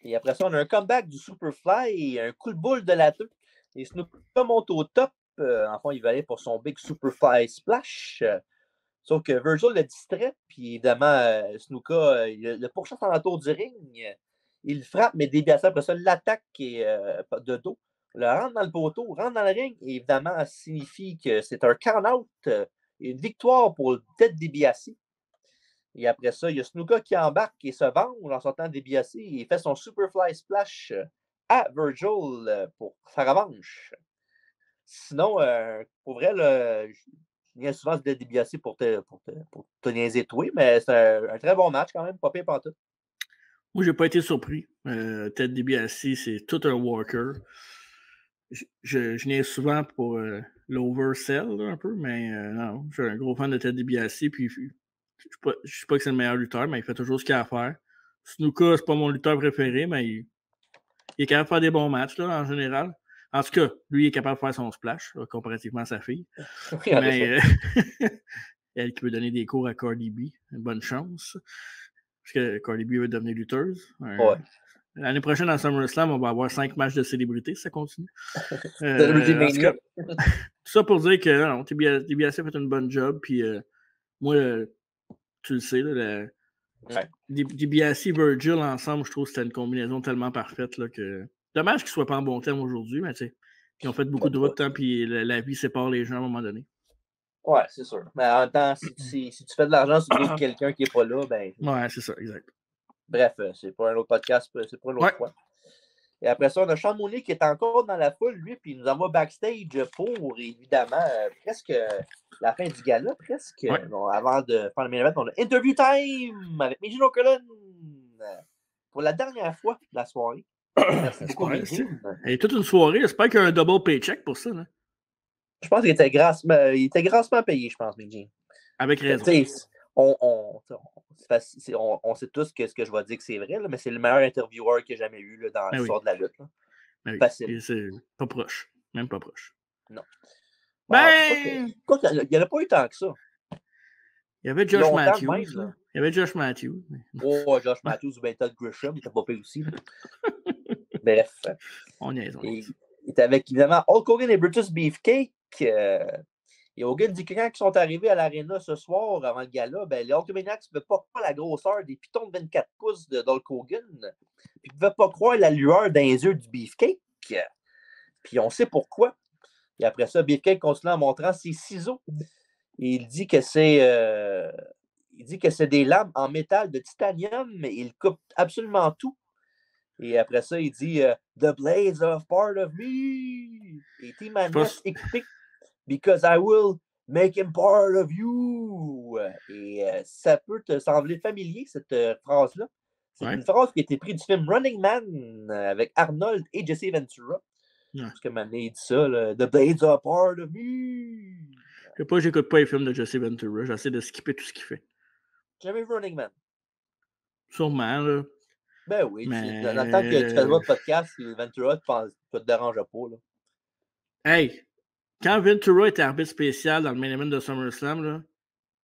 Et après ça, on a un comeback du Superfly et un coup de boule de la tête. Et Snuka monte au top Enfin, il va aller pour son Big Superfly Splash. Sauf que Virgil le distrait, puis évidemment, Snuka, il le pourchasse en tour du ring. Il frappe, mais DiBiase, après ça, l'attaque de dos, le rentre dans le poteau, rentre dans le ring, et évidemment, ça signifie que c'est un count-out, une victoire pour Ted DiBiase. Et après ça, il y a Snuka qui embarque et se venge en sortant DiBiase et fait son Superfly Splash à Virgil pour sa revanche. Sinon, pour vrai, il y a souvent de DiBiase pour te niaiser toi, mais c'est un très bon match quand même, pas pire pantoute. Moi, j'ai pas été surpris. Ted DiBiase, c'est tout un worker. Je niaise souvent pour l'oversell un peu, mais non, je suis un gros fan de Ted DiBiase, puis je ne sais pas que c'est le meilleur lutteur, mais il fait toujours ce qu'il a à faire. Snuka, c'est pas mon lutteur préféré, mais il est capable de faire des bons matchs là, en général. En tout cas, lui, il est capable de faire son splash, là, comparativement à sa fille. Oui, mais elle qui veut donner des cours à Cardi B, une bonne chance. Parce que Cardi B veut devenir lutteuse. Ouais. L'année prochaine, à SummerSlam, on va avoir 5 matchs de célébrités, si ça continue. Tout ça pour dire que DiBiase a fait une bonne job, puis moi, tu le sais, là, DiBiase et Virgil ensemble, je trouve que c'était une combinaison tellement parfaite là, que. Dommage qu'ils ne soient pas en bon terme aujourd'hui, mais tu sais, ils ont fait beaucoup de route, puis la vie sépare les gens à un moment donné. Ouais, c'est sûr. Mais en même temps, si tu fais de l'argent sur quelqu'un qui n'est pas là, ben. Ouais, c'est ça, exact. Bref, c'est pour un autre podcast, c'est pour une autre fois. Et après ça, on a Sean Mooney qui est encore dans la foule, lui, puis il nous envoie backstage pour, évidemment, presque la fin du gala, presque. Ouais. Bon, avant de faire le main event, on a Interview Time avec Mijin Colon pour la dernière fois de la soirée. Merci beaucoup, Mijin. Et toute une soirée, j'espère qu'il y a un double paycheck pour ça. Là. Je pense qu'il était grassement payé, je pense, Mijin. Avec raison. On sait tous que ce que je vais dire que c'est vrai, là, mais c'est le meilleur intervieweur que j'ai jamais eu là, dans l'histoire de la lutte. Facile. C'est pas proche. Même pas proche. Non. Ben! Il n'y en a pas eu tant que ça. Il y avait Josh Matthews. Même, il y avait Josh Matthews. Oh, Josh Matthews ou bien Todd Grisham, il était pas payé aussi. Bref. On y est. Il était avec évidemment Hulk Hogan et Brutus Beefcake. Et Hogan dit que quand ils sont arrivés à l'Arena ce soir, avant le gala, ben, les Hulkamaniacs ne pouvaient pas croire la grosseur des pitons de 24 pouces d'Hulk Hogan. Puis ils ne pouvaient pas croire la lueur dans les yeux du Beefcake. Puis on sait pourquoi. Et après ça, Beefcake continue en montrant ses ciseaux. Et il dit que c'est des lames en métal de titanium, mais il coupe absolument tout. Et après ça, il dit The blades of part of me. Et Team Agnès écoutez. Because I will make him part of you. Et ça peut te sembler familier, cette phrase-là. C'est une phrase qui a été prise du film Running Man avec Arnold et Jesse Ventura. Parce que Mané dit ça, là, The blades are part of me. Je sais pas, j'écoute pas les films de Jesse Ventura. J'essaie de skipper tout ce qu'il fait. J'ai jamais vu Running Man. Sûrement, là. Ben oui. Mais... Dans le temps que tu fais votre podcast, Ventura, ça te dérange pas, là. Hey! Quand Ventura était arbitre spécial dans le main event de SummerSlam, là,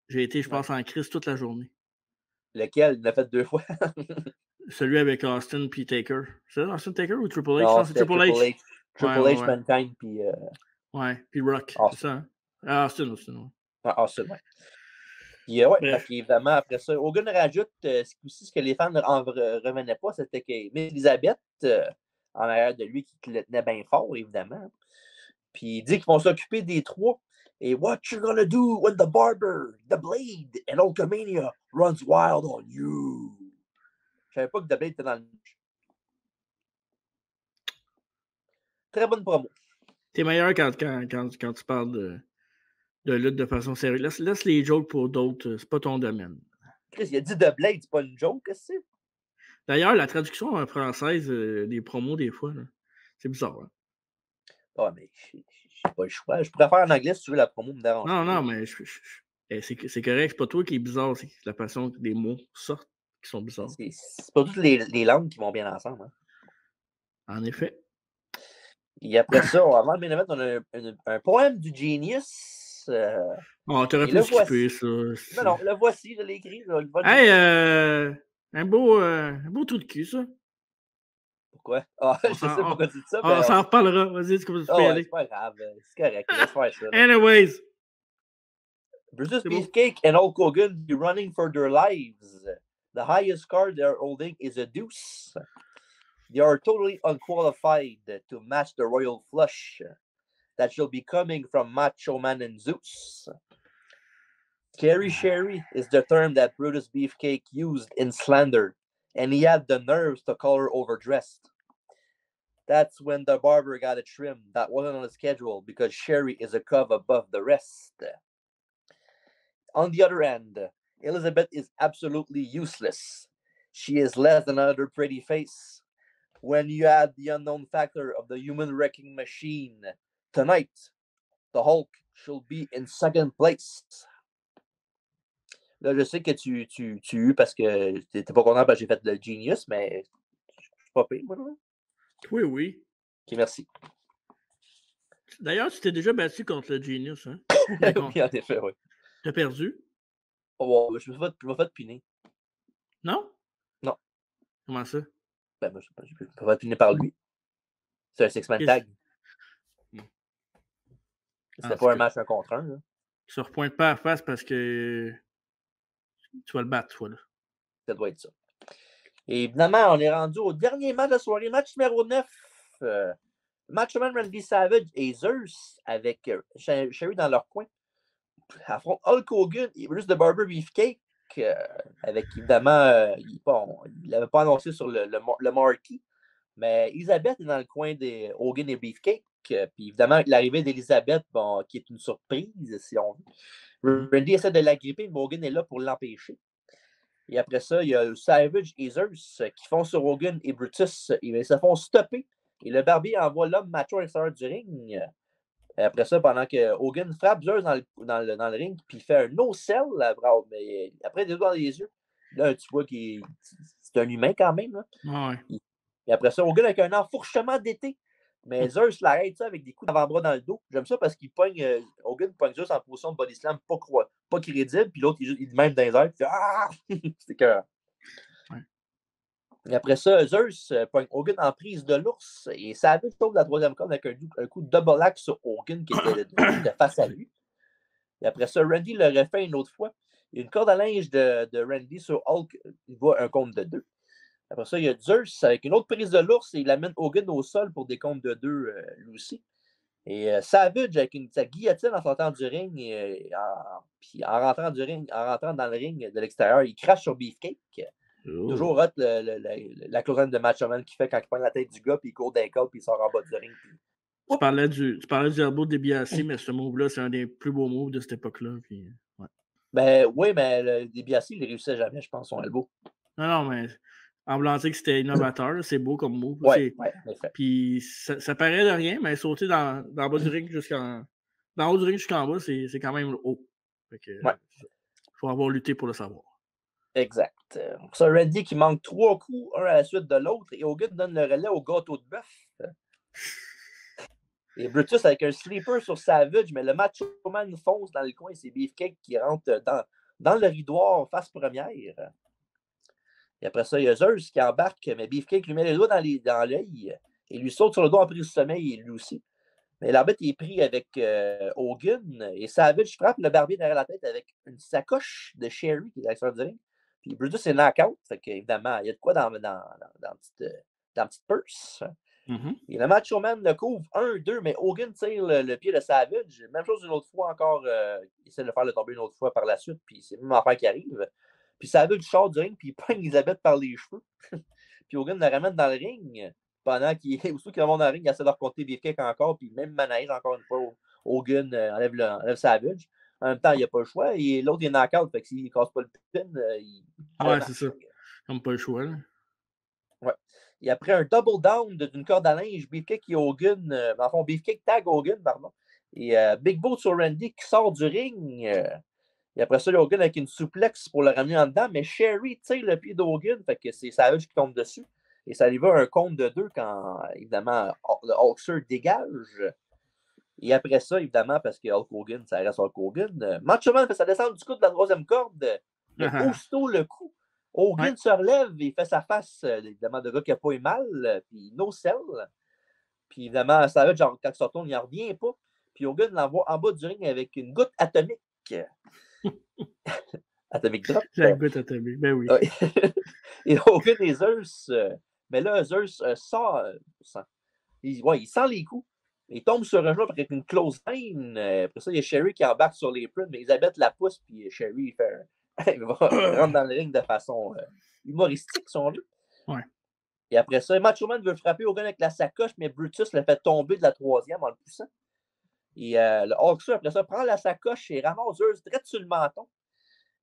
j'ai été, je pense, en crise toute la journée. Lequel? Il l'a fait 2 fois. Celui avec Austin puis Taker. C'est ça, Austin Taker ou Triple H? Non, c'est Triple H. Triple H, Mankind, puis... Ouais, puis Rock, c'est ça, hein? Austin, ouais. Austin, ouais. Puis, évidemment, après ça, Hogan rajoute aussi ce que les fans ne revenaient pas, c'était que Miss Elizabeth, en arrière de lui, qui le tenait bien fort, évidemment. Puis il dit qu'ils vont s'occuper des 3. Et what you gonna do when the barber, the blade, and Hulkamania runs wild on you? Je savais pas que the blade était dans le match. Très bonne promo. T'es meilleur quand tu parles de lutte de façon sérieuse. Laisse les jokes pour d'autres. C'est pas ton domaine. Chris, il a dit The Blade, c'est pas une joke, qu'est-ce que c'est? D'ailleurs, la traduction française des promos, des fois, là, c'est bizarre. Hein? Ouais, mais j'ai pas le choix. Je pourrais faire en anglais si tu veux la promo, me dérange. Non, mais c'est correct. C'est pas toi qui est bizarre. C'est la façon que des mots sortent qui sont bizarres. C'est pas toutes les langues qui vont bien ensemble. Hein? En effet. Et après ça, avant le main event, on a un poème du Genius. T'aurais pu skipper ça. Non, le voici, je l'ai écrit. Hey, un beau trou de cul, ça. Quoi? Ah, je sais pas pourquoi tu dis ça. On s'en reparlera. Vas-y, c'est comme ça. C'est pas grave. C'est correct. Laisse faire ça. Anyways. Brutus Beefcake and Hulk Hogan be running for their lives. The highest card they're holding is a deuce. They are totally unqualified to match the Royal Flush that shall be coming from Macho Man and Zeus. Scary Sherry is the term that Brutus Beefcake used in slander, and he had the nerves to call her overdressed. That's when the barber got a trim that wasn't on the schedule because Sherry is a cove above the rest. On the other hand, Elizabeth is absolutely useless. She is less than another pretty face. When you add the unknown factor of the human wrecking machine, tonight, the Hulk shall be in second place. Là, je sais que tu parce que t'étais pas content parce que j'ai fait le Genius, mais je suis pas pire, moi. Oui, oui. OK, merci. D'ailleurs, tu t'es déjà battu contre le Genius, hein? Oui, en effet, oui. T'as perdu? Oh, je me suis fait piner. Non? Non. Comment ça? Ben, moi, je me suis fait piner par lui. C'est un six-man tag. C'était pas un match 1 contre 1. Là. Tu ne repointes pas à face parce que tu vas le battre, toi. Là. Ça doit être ça. Et évidemment, on est rendu au dernier match de la soirée, match numéro 9. Macho Man Randy Savage et Zeus avec Sherry dans leur coin. Affrontent Hulk Hogan et Bruce the Barber Beefcake avec évidemment, il l'avait pas annoncé sur le marquee, mais Elizabeth est dans le coin des Hogan et Beefcake. Puis évidemment, l'arrivée d'Elizabeth, qui est une surprise, si on veut. Randy essaie de l'agripper, mais Hogan est là pour l'empêcher. Et après ça, il y a Savage et Zeus qui font sur Hogan et Brutus. Ils se font stopper. Et le barbier envoie l'homme macho à l'extérieur du ring. Et après ça, pendant que Hogan frappe Zeus dans le ring, puis il fait un no-sell, mais après, il est dans les yeux. Là, tu vois qu'il c'est un humain quand même. Là. Ouais. Et après ça, Hogan avec un enfourchement d'été. Mais Zeus l'arrête ça avec des coups d'avant-bras dans le dos. J'aime ça parce qu'il pogne, Hogan pogne Zeus en position de body slam pas crédible, puis l'autre, il est même dans les airs, puis ah! C'est que. Ouais. Et après ça, Zeus pogne Hogan en prise de l'ours, et Savage tombe la troisième corde avec un coup de double axe sur Hogan qui était face à lui. Et après ça, Randy le refait une autre fois. Il y a une corde à linge de Randy sur Hulk, il voit un compte de 2. Après ça, il y a Zeus avec une autre prise de l'ours et il amène Hogan au sol pour des comptes de 2 lui aussi. Et Savage avec sa guillotine en sortant du ring puis en rentrant dans le ring de l'extérieur, il crache sur Beefcake. Toujours hot la closine de Macho Man qu'il fait quand il prend la tête du gars puis il court d'un col puis il sort en bas du ring. Puis... Tu parlais du elbow de DiBiase, mais ce move-là, c'est un des plus beaux moves de cette époque-là. Puis, ouais. Ben oui, mais le DiBiase, il ne réussissait jamais, je pense, son elbow. Non, mais en blanc que c'était innovateur, c'est beau comme move. Oui, en effet. Puis ça paraît de rien, mais sauter dans le bas du ring dans le haut du ring jusqu'en bas, c'est quand même haut. Il faut avoir lutté pour le savoir. Exact. Ça, Randy qui manque 3 coups, un à la suite de l'autre, et Hogan donne le relais au gâteau de bœuf. Et Brutus avec un sleeper sur Savage, mais le Macho Man fonce dans le coin, c'est Beefcake qui rentre dans le rideau face première. Et après ça, il y a Zeus qui embarque, mais Beefcake lui met les doigts dans l'œil et lui saute sur le dos en prise de sommeil, lui aussi. Mais l'arbitre est pris avec Hogan et Savage frappe le barbier derrière la tête avec une sacoche de Sherry qui est à l'extérieur du ring. Puis Brutus est knock-out, fait qu'évidemment, il y a de quoi dans la petite purse. Et le Macho Man le couvre 1-2, mais Hogan tire le pied de Savage. Même chose une autre fois encore, il essaie de le faire le tomber une autre fois par la suite, puis c'est le même affaire qui arrive. Puis Savage sort du ring, puis il pogne Elizabeth par les cheveux. Puis Hogan le ramène dans le ring. Pendant qu'il le monde dans le ring, il essaie de reporter Beefcake encore, puis même manège encore une fois. Hogan enlève Savage. En même temps, il n'y a pas le choix. Et l'autre, il est knock-out, fait que s'il ne casse pas le pin, ouais, c'est ça. Il n'a pas le choix. Là. Ouais. Et après un double down d'une corde à linge, Beefcake et Hogan, en fond, Beefcake tag Hogan, pardon. Et Big Boot sur Randy qui sort du ring. Et après ça, Hogan avec une souplex pour le ramener en dedans, mais Sherry tire le pied d'Hogan, fait que c'est Savage qui tombe dessus. Et ça lui va un compte de 2 quand, évidemment, le Hulkster dégage. Et après ça, évidemment, parce que Hulk Hogan, ça reste Hulk Hogan, Macho Man fait sa descente du coup de la troisième corde, mais aussitôt le coup, Hogan se relève, il fait sa face, évidemment, de gars qui n'a pas eu mal, puis no sell. Puis évidemment, Savage, genre, quand il se retourne, il n'en revient pas. Puis Hogan l'envoie en bas du ring avec une goutte atomique. Atomic Drop. La goutte atomique, ben oui. Et Hogan et Zeus, mais là, Zeus sort, il sent les coups. Il tombe sur un genou avec une close line. Après ça, il y a Sherry qui embarque sur les prunes, mais Elisabeth la pousse, puis Sherry il rentre dans le ring de façon humoristique, si on veut. Ouais. Et après ça, Macho Man veut frapper Hogan avec la sacoche, mais Brutus le fait tomber de la troisième en le poussant. Et le Hulkster, après ça, prend la sacoche et ramasse Zeus direct sur le menton.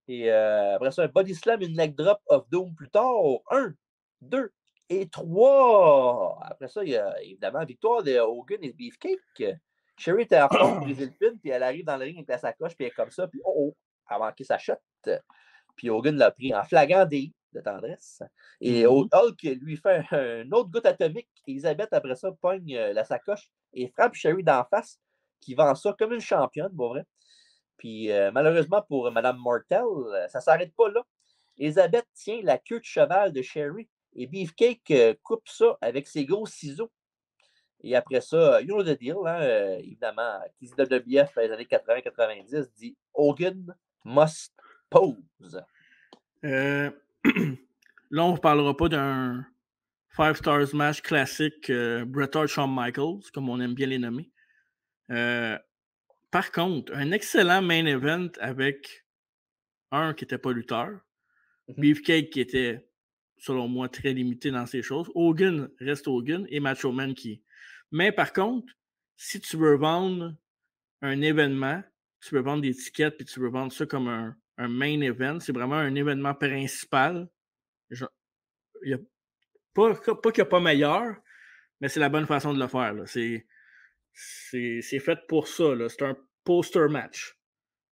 Et après ça, un body slam, une leg drop of Doom plus tard. 1, 2 et 3. Après ça, il y a évidemment victoire de Hogan et Beefcake. Sherry était en forme pour briser le pin, puis elle arrive dans le ring avec la sacoche, puis elle est comme ça, puis elle a manqué sa shot. Puis Hogan l'a pris en flagrant délit de tendresse. Et Hulk lui fait une autre goutte atomique. Et Elisabeth, après ça, pogne la sacoche et frappe Sherry d'en face, qui vend ça comme une championne, pour vrai. Puis malheureusement pour Mme Martel, ça ne s'arrête pas là. Elisabeth tient la queue de cheval de Sherry et Beefcake coupe ça avec ses gros ciseaux. Et après ça, you know the deal, hein, évidemment, qui dit WWF dans les années 80-90 dit Hogan must pose. Là, on ne parlera pas d'un 5 Stars match classique Bret Hart, Shawn Michaels, comme on aime bien les nommer. Par contre, un excellent main event avec un qui n'était pas lutteur, Beefcake qui était, selon moi, très limité dans ces choses. Hogan reste Hogan et Macho Man qui. Mais par contre, si tu veux vendre un événement, tu veux vendre des tickets puis tu veux vendre ça comme un main event, c'est vraiment un événement principal. Il y a pas qu'il n'y a pas meilleur, mais c'est la bonne façon de le faire. Là. C'est fait pour ça. Là. C'est un poster match.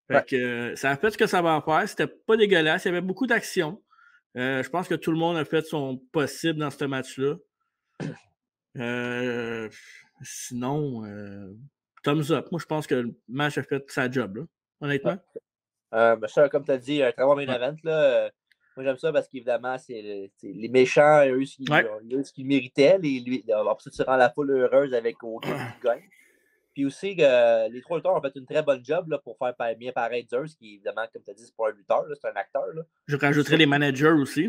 Fait que, ça a fait ce que ça va en faire. C'était pas dégueulasse. Il y avait beaucoup d'action. Je pense que tout le monde a fait son possible dans ce match-là. Sinon, thumbs up. Moi, je pense que le match a fait sa job, là, honnêtement. Ça, comme tu as dit, un très bon main event. Là, moi, j'aime ça parce qu'évidemment, c'est les méchants, eux, ce qu'ils méritaient. Après ça, tu rends la foule heureuse avec Hogan qui gagne. Puis aussi, les trois lutteurs ont fait une très bonne job là, pour faire bien paraître Zeus, qui évidemment, comme tu as dit, c'est pas un lutteur, c'est un acteur. Là. Je rajouterais les managers aussi.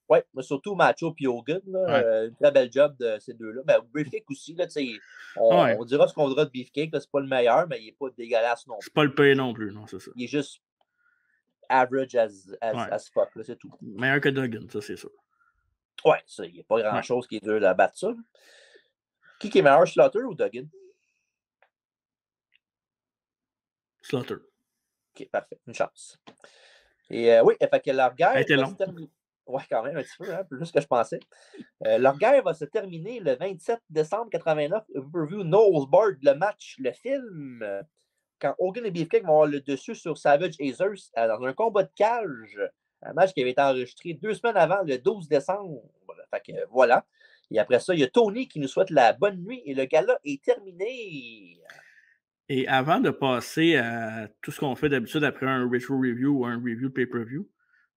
Oui, mais surtout Macho et Hogan, là, une très belle job de ces deux-là. Ben, Beefcake aussi, là, on dira ce qu'on voudra de Beefcake, c'est pas le meilleur, mais il n'est pas dégueulasse non plus. C'est pas le pire non plus, non, c'est ça. Il est juste average as fuck, c'est tout. Meilleur que Duggan, ça, c'est sûr. Ouais, ça, il n'y a pas grand-chose qui est dur à battre ça. Qui est meilleur, Slaughter ou Duggan? Slaughter. OK, parfait. Une chance. Et oui, fait que leur guerre va se terminer. Oui, quand même, un petit peu, hein, plus que je pensais. Leur guerre va se terminer le 27 décembre 89, Pay-Per-View Nosebleed, le match, le film, quand Hogan et Beefcake vont avoir le dessus sur Savage et Zeus dans un combat de cage, un match qui avait été enregistré 2 semaines avant, le 12 décembre. Fait que voilà. Et après ça, il y a Tony qui nous souhaite la bonne nuit et le gala est terminé. Et avant de passer à tout ce qu'on fait d'habitude après un retro review ou un review pay-per-view,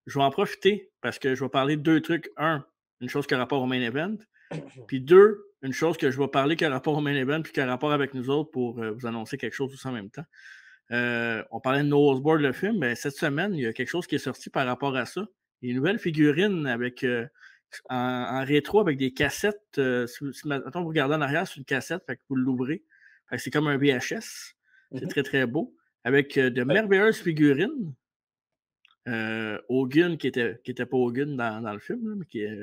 je vais en profiter parce que je vais parler de 2 trucs. 1, une chose qui a rapport au main event. Puis 2, une chose que je vais parler qui a rapport au main event puis qui a rapport avec nous autres pour vous annoncer quelque chose tous en même temps. On parlait de Nosebleed, le film. Ben, cette semaine, il y a quelque chose qui est sorti par rapport à ça. Il y a une nouvelle figurine avec en rétro avec des cassettes. Maintenant, vous regardez en arrière, c'est une cassette, fait que vous l'ouvrez. C'est comme un VHS. C'est très, très beau. Avec de merveilleuses figurines. Hogan, qui était pas Hogan dans le film, là, mais qui est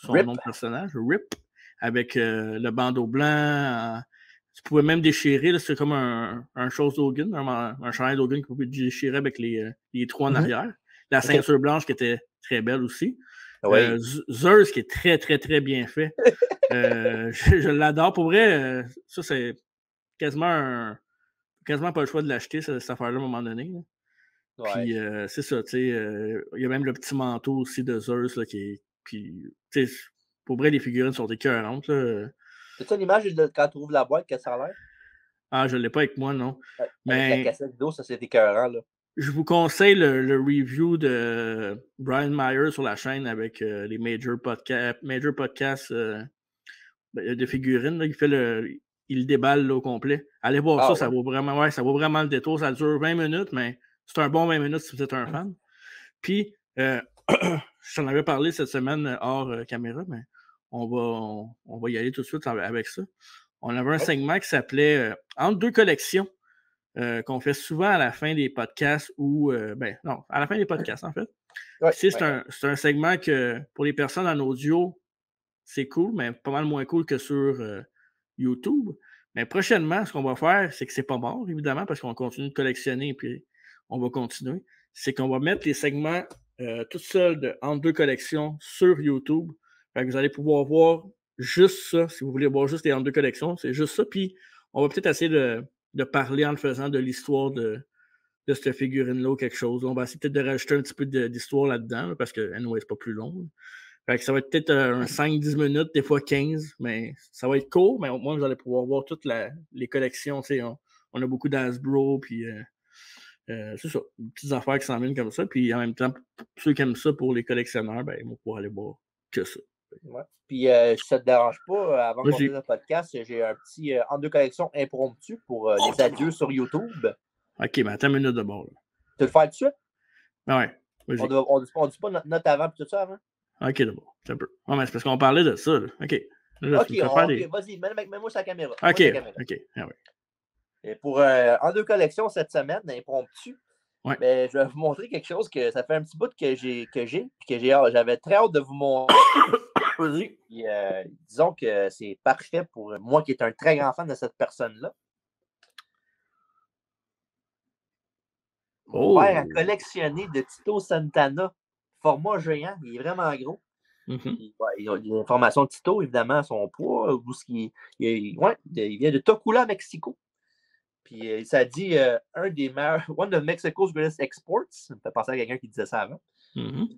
son nom de personnage, Rip, avec le bandeau blanc. Tu pouvais même déchirer, c'est comme un chose d'Hogan, un chandail d'Hogan que vous pouvez déchirer avec les trous en arrière. La ceinture blanche qui était très belle aussi. Zeus qui est très, très, très bien fait. Je l'adore. Pour vrai, ça, c'est quasiment pas le choix de l'acheter, cette affaire-là, à un moment donné. Là. Puis, c'est ça, tu sais, il y a même le petit manteau aussi de Zeus, là, qui est... Puis, tu sais, pour vrai, les figurines sont écœurantes, là. C'est-tu une image de quand tu ouvres la boîte, que ça a l'air? Ah, je ne l'ai pas avec moi, non. Avec la cassette vidéo, ça, c'est écœurant, là. Je vous conseille le review de Brian Myers sur la chaîne avec les major podcasts de figurines. Là, il déballe là, au complet. Allez voir ça, ça vaut vraiment le détour. Ça dure 20 minutes, mais c'est un bon 20 minutes si vous êtes un fan. Puis, je t'en avais parlé cette semaine hors caméra, mais on va y aller tout de suite avec ça. On avait un segment qui s'appelait Entre deux collections, qu'on fait souvent à la fin des podcasts ou à la fin des podcasts, en fait. C'est un segment que pour les personnes en audio, c'est cool, mais pas mal moins cool que sur YouTube. Mais prochainement, ce qu'on va faire, c'est que c'est pas mort, évidemment, parce qu'on continue de collectionner et puis on va continuer. C'est qu'on va mettre les segments tout seuls entre deux collections sur YouTube. Fait que vous allez pouvoir voir juste ça. Si vous voulez voir juste les entre deux collections, c'est juste ça. Puis on va peut-être essayer de parler en le faisant de l'histoire de cette figurine-là ou quelque chose. On va essayer peut-être de rajouter un petit peu d'histoire là-dedans, là, parce que anyway, c'est pas plus long. Fait que ça va être peut-être un 5-10 minutes, des fois 15, mais ça va être court, mais au moins vous allez pouvoir voir toutes les collections. On a beaucoup d'Hasbro, puis c'est ça, des petites affaires qui s'en viennent comme ça. Puis en même temps, ceux qui aiment ça pour les collectionneurs, ben, ils vont pouvoir aller voir que ça. Ouais. Puis si ça ne te dérange pas, avant de commencer le podcast, j'ai un petit en deux collections impromptu pour les adieux sur YouTube. OK, mais attends une minute de bord. Tu veux le faire tout de suite? Ouais. On ne dit pas notre note avant et tout ça avant? OK, d'abord. C'est un peu. Ouais, mais c'est parce qu'on parlait de ça. Là. OK. Là, vas-y, mets-moi sur la caméra. OK. Ah, ouais. Et pour en deux collections cette semaine, impromptu, ouais. Je vais vous montrer quelque chose que ça fait un petit bout que j'avais très hâte de vous montrer. Puis, disons que c'est parfait pour moi qui est un très grand fan de cette personne-là. Mon père a collectionné de Tito Santana, format géant, il est vraiment gros. Mm-hmm. Il y a des informations de Tito, évidemment, son poids, il vient de Tocula, Mexico. Puis ça dit un des meilleurs, one of Mexico's greatest exports. Ça me fait penser à quelqu'un qui disait ça avant. Mm-hmm.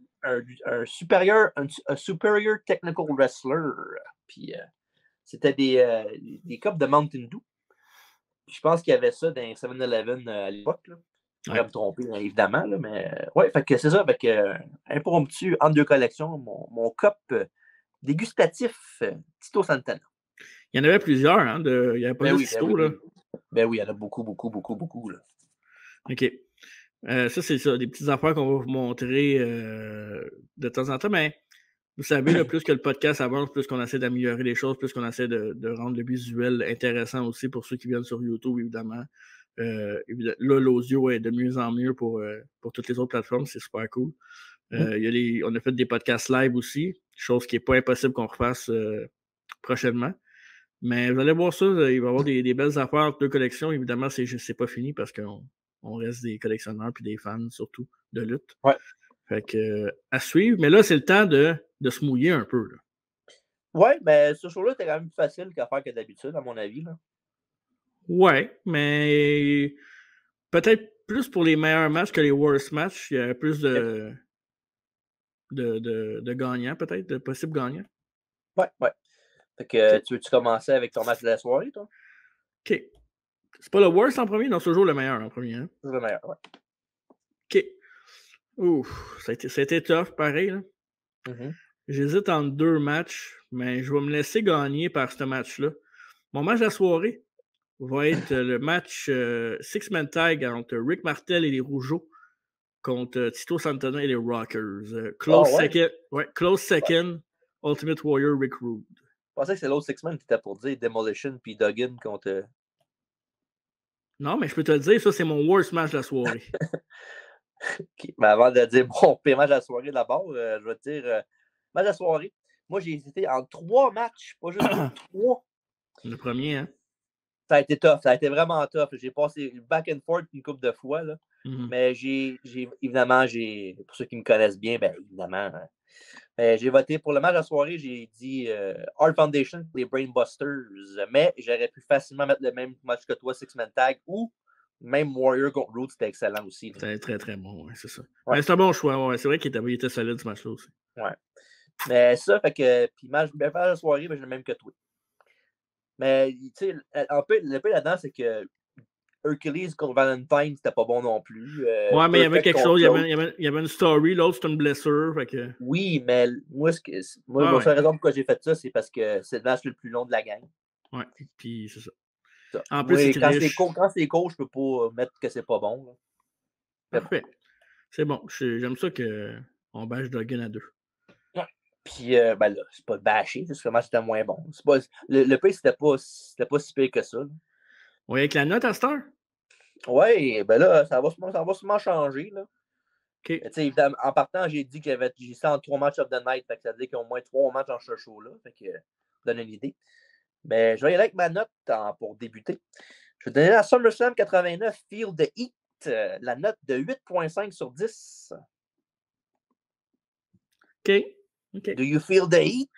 Un superior technical wrestler. Puis c'était des cups de Mountain Dew. Puis je pense qu'il y avait ça dans 7-Eleven à l'époque. Je pourrais me tromper, évidemment, là, mais fait que c'est ça. Fait que impromptu, entre deux collections, mon cup dégustatif Tito Santana. Il y en avait plusieurs, hein? Il n'y avait pas juste Tito, là. Ben oui, il y en a beaucoup, là. OK. Ça, c'est ça, des petites affaires qu'on va vous montrer de temps en temps, mais vous savez, là, plus que le podcast avance, plus qu'on essaie d'améliorer les choses, plus qu'on essaie de rendre le visuel intéressant aussi pour ceux qui viennent sur YouTube, évidemment. Là, l'audio est de mieux en mieux pour toutes les autres plateformes, c'est super cool. On a fait des podcasts live aussi, chose qui n'est pas impossible qu'on refasse prochainement. Mais vous allez voir ça, il va y avoir des belles affaires entre deux collections. Évidemment, c'est pas fini parce qu'on reste des collectionneurs puis des fans surtout de lutte. Ouais. Fait que à suivre. Mais là, c'est le temps de se mouiller un peu. Là. Ouais, mais ce show-là, c'était quand même plus facile qu'à faire que d'habitude, à mon avis. Là. Ouais, mais peut-être plus pour les meilleurs matchs que les worst matchs. Il y a plus de gagnants, peut-être, de possibles gagnants. Ouais. Fait que tu veux-tu commencer avec ton match de la soirée, toi? OK. C'est pas le worst en premier? Non, c'est toujours le meilleur en premier. Hein? C'est le meilleur, ouais. OK. Ouf, ça a été tough, pareil. Là. Mm-hmm. J'hésite entre deux matchs, mais je vais me laisser gagner par ce match-là. Mon match de la soirée va être le match Six-Man Tag entre Rick Martel et les Rougeaux contre Tito Santana et les Rockers. Close second, Ultimate Warrior Rick Rude. Je pensais que c'est l'autre Six-Man qui était pour dire Demolition puis Duggan contre... Non, mais je peux te le dire, ça, c'est mon worst match de la soirée. Okay. Mais avant de dire mon pire match de la soirée d'abord, je vais te dire match de la soirée. Moi, j'ai hésité en 3 matchs, pas juste 3. Le premier, hein? Ça a été tough, ça a été vraiment tough. J'ai passé back and forth une couple de fois, là. Mm-hmm. Mais évidemment, pour ceux qui me connaissent bien, ben évidemment, j'ai voté pour le match de la soirée, j'ai dit Hard Foundation pour les Brainbusters, mais j'aurais pu facilement mettre le même match que toi, Six-Man Tag, ou même Warrior contre Root, c'était excellent aussi. C'était très, très bon, ouais, c'est ça. Ouais. Mais c'est un bon choix, ouais. C'est vrai qu'il était solide ce match-là aussi. Ouais. Mais ça, fait que, puis match de la soirée, ben, j'ai le même que toi. Mais, tu sais, un peu, le peu là-dedans, c'est que Hercules contre Valentine, c'était pas bon non plus. Ouais, mais il y avait quelque chose. Il y avait une story. L'autre, c'était une blessure. Fait que... Oui, mais moi, la seule raison pourquoi j'ai fait ça, c'est parce que c'est le match le plus long de la gang. Ouais, puis c'est ça. En plus, quand c'est court, je peux pas mettre que c'est pas bon. Là. Parfait. C'est bon. J'aime ça qu'on bâche Duggan à 2. Ouais. Puis, ben là, c'est pas bâché, c'est que c'était moins bon. Pas, le pays, c'était pas si pire que ça. Là. Oui, avec la note à cette heure? Oui, ben là, ça va sûrement changer. Là. Okay. Évidemment, en partant, j'ai dit que j'ai 103 matchs of the night, fait que ça veut dire qu'il y a au moins 3 matchs en ce show-là. Fait que ça donne une idée. Mais je vais y aller avec ma note pour débuter. Je vais donner la SummerSlam 89 Feel the Heat, la note de 8.5 sur 10. OK. Do you feel the heat?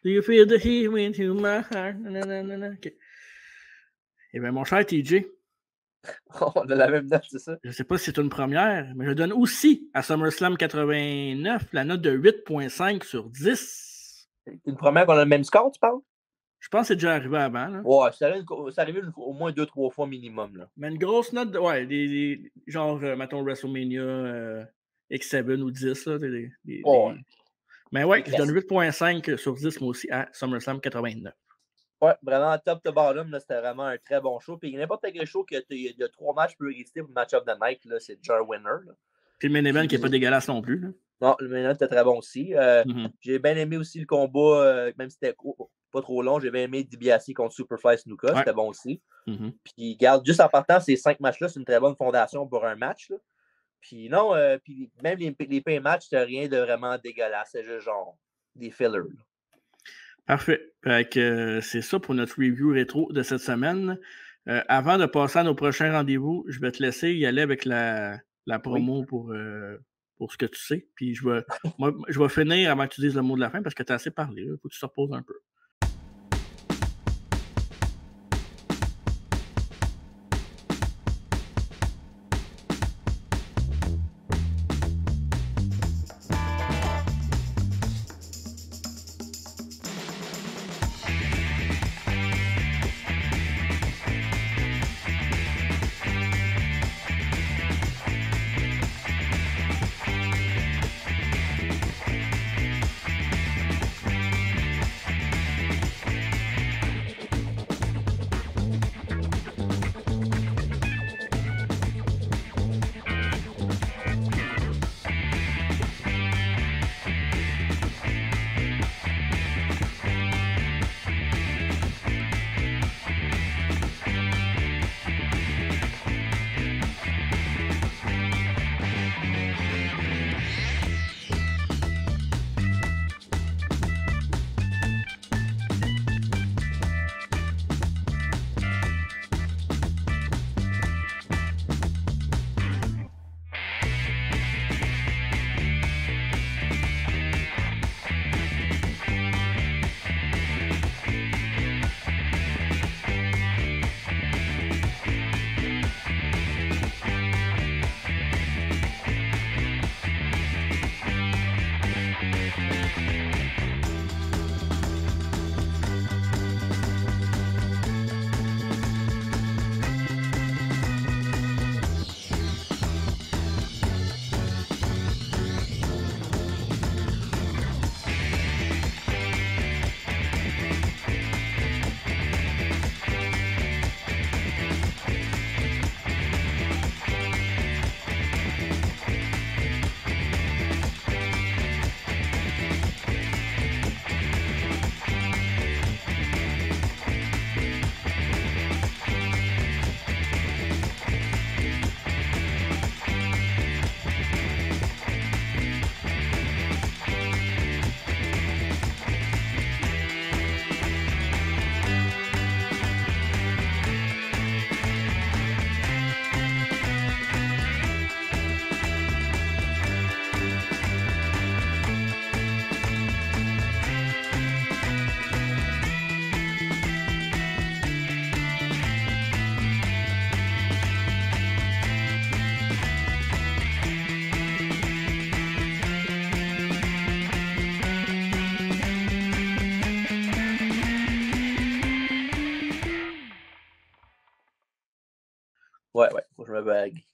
Do you feel the heat into my heart? Okay. Eh bien, mon cher TJ. On a la même note, c'est ça? Je ne sais pas si c'est une première, mais je donne aussi à SummerSlam 89 la note de 8.5 sur 10. Une première qu'on a le même score, tu parles? Je pense que c'est déjà arrivé avant. Là. Ouais, c'est arrivé au moins 2-3 fois minimum. Là. Mais une grosse note, genre, mettons, WrestleMania X7 ou 10. Là, Mais ouais, je donne 8.5 sur 10 moi aussi à SummerSlam 89. Ouais, vraiment top to bottom, là, c'était vraiment un très bon show. Puis n'importe quel show qu'il y a 3 matchs pour résister pour le match of the night, là, c'est déjà un winner. Là. Puis le main event qui n'est pas dégueulasse non plus. Là. Non, le main event était très bon aussi. J'ai bien aimé aussi le combat, même si c'était pas trop long. J'ai bien aimé DiBiase contre Superfly Snuka, c'était bon aussi. Puis garde, juste en partant, ces 5 matchs-là, c'est une très bonne fondation pour un match. Là. Puis non, puis même les pay matchs, c'était rien de vraiment dégueulasse. C'est juste genre des fillers. Là. Parfait. C'est ça pour notre review rétro de cette semaine. Avant de passer à nos prochains rendez-vous, je vais te laisser y aller avec la promo pour ce que tu sais. Puis je vais finir avant que tu dises le mot de la fin parce que tu as assez parlé. Il faut que tu te reposes un peu.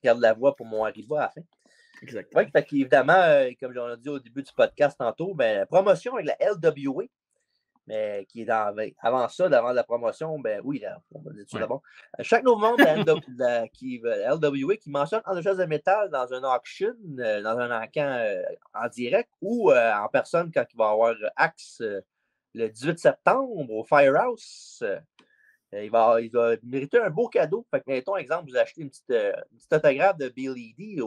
garde la voix pour mon Haribo à la fin. Exactement. Oui, évidemment, comme j'en ai dit au début du podcast tantôt, ben, promotion avec la LWA, mais qui est avant ça, avant la promotion, ben oui, là, on va dire ça d'abord. Chaque nouveau membre de la LWA qui mentionne en chaise de métal dans un auction, dans un encan en direct ou en personne quand il va y avoir Axe le 18 septembre au Firehouse. Il va mériter un beau cadeau. Fait que, mettons, exemple, vous achetez une petite autographe de Billy D.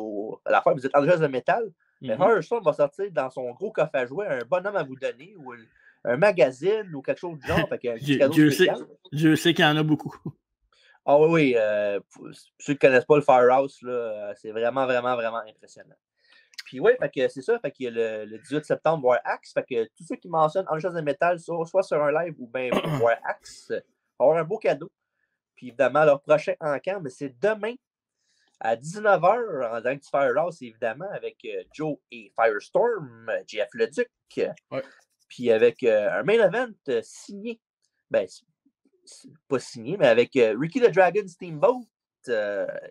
À la fois, vous êtes en de métal. Mais Firestone va sortir dans son gros coffre à jouets un bonhomme à vous donner ou un magazine ou quelque chose du genre. Fait que, un petit cadeau spécial. Dieu sait qu'il y en a beaucoup. Ah oui, ceux qui ne connaissent pas le Firehouse, c'est vraiment, vraiment, vraiment impressionnant. Puis oui, c'est ça. Fait qu'il y a le 18 septembre, voir Axe. Fait que tous ceux qui mentionnent en de métal, soit sur un live ou bien voir Axe, avoir un beau cadeau. Puis évidemment, leur prochain encamp, mais c'est demain à 19h en direct du Firehouse, évidemment, avec Joe et Firestorm, Jeff Leduc. Ouais. Puis avec un main event signé. Ben, c'est pas signé, mais avec Ricky the Dragon Steamboat.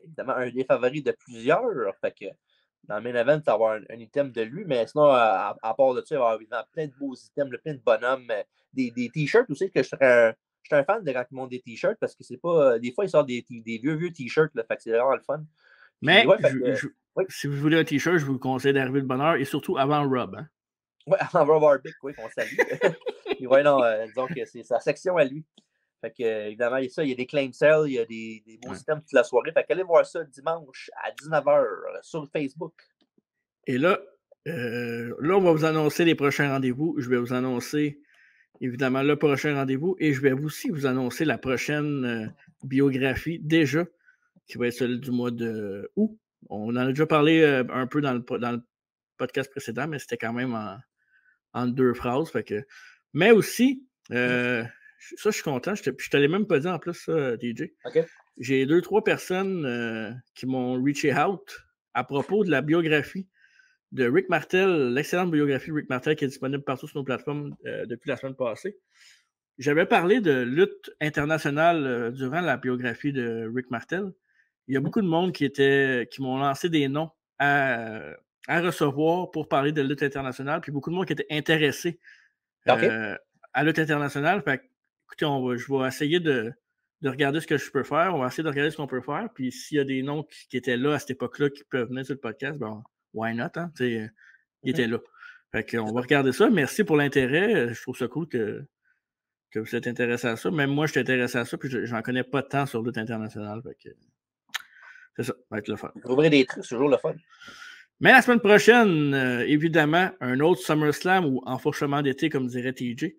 Évidemment, un des favoris de plusieurs. Fait que dans le main event, tu vas avoir un item de lui, mais sinon, à part de ça, il va y avoir plein de beaux items, plein de bonhommes, des t-shirts aussi, que je suis un fan de quand ils montent des t-shirts parce que c'est pas. Des fois, ils sortent des vieux t-shirts, là, fait que c'est vraiment le fun. Puis, mais si vous voulez un t-shirt, je vous conseille d'arriver de bonne heure et surtout avant Rob. Hein? Oui, avant Rob Harvick, oui, qu'on salue. Puis ouais, non, disons que c'est sa section à lui. Fait que, évidemment, il y a des claim sales, il y a des beaux items toute la soirée. Fait qu'allez voir ça dimanche à 19h sur Facebook. Et là, on va vous annoncer les prochains rendez-vous. Je vais vous annoncer évidemment le prochain rendez-vous et je vais aussi vous annoncer la prochaine biographie déjà, qui va être celle du mois de août. On en a déjà parlé un peu dans le podcast précédent, mais c'était quand même en 2 phrases. Fait que... Mais aussi, ça, je suis content. Je te l'ai même pas dit en plus, ça, DJ. Okay. J'ai 2-3 personnes qui m'ont reaché out à propos de la biographie de Rick Martel, l'excellente biographie de Rick Martel qui est disponible partout sur nos plateformes depuis la semaine passée. J'avais parlé de lutte internationale durant la biographie de Rick Martel. Il y a beaucoup de monde qui m'ont lancé des noms à recevoir pour parler de lutte internationale, puis beaucoup de monde qui était intéressé à lutte internationale. Fait écoutez, je vais essayer de regarder ce que je peux faire. On va essayer de regarder ce qu'on peut faire. Puis s'il y a des noms qui étaient là à cette époque-là qui peuvent venir sur le podcast, ben, why not? Hein? Ils étaient là. Fait qu'on va regarder ça. Merci pour l'intérêt. Je trouve ça cool que vous êtes intéressé à ça. Même moi, je suis intéressé à ça, puis j'en connais pas tant sur lutte internationale. Fait que, c'est ça, ça va être le fun. Ouvrir des trucs, c'est toujours le fun. Mais la semaine prochaine, évidemment, un autre SummerSlam ou enfourchement d'été, comme dirait TJ,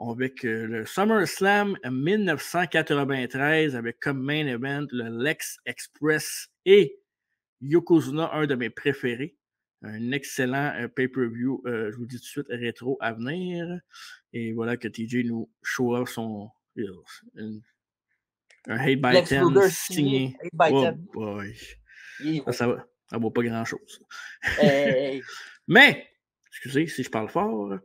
avec le SummerSlam 1993, avec comme main event le Lex Express et Yokozuna, un de mes préférés. Un excellent pay-per-view, je vous dis tout de suite, rétro à venir. Et voilà que TJ nous show off son un Hate by 10 signé. Oh boy. Ça vaut pas grand-chose. Hey. Mais, excusez si je parle fort,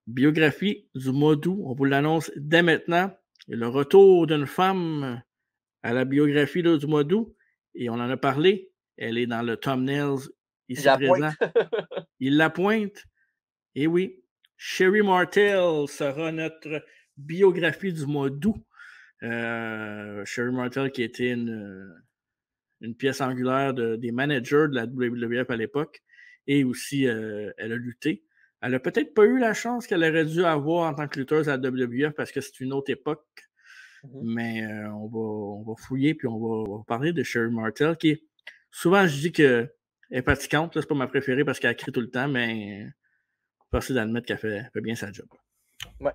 biographie du mois d'août, on vous l'annonce dès maintenant. Et le retour d'une femme à la biographie là, du mois d'août, et on en a parlé, elle est dans le thumbnails ici présent. Il la pointe. Et oui, Sherry Martel sera notre biographie du mois d'août. Sherry Martel qui était une pièce angulaire des managers de la WWF à l'époque. Et aussi, elle a lutté. Elle n'a peut-être pas eu la chance qu'elle aurait dû avoir en tant que lutteuse à la WWF parce que c'est une autre époque. Mais on va fouiller puis on va parler de Sherry Martel qui est... Souvent, je dis qu'elle est fatigante. C'est pas ma préférée parce qu'elle crie tout le temps, mais force d'admettre qu'elle fait bien sa job. Ouais.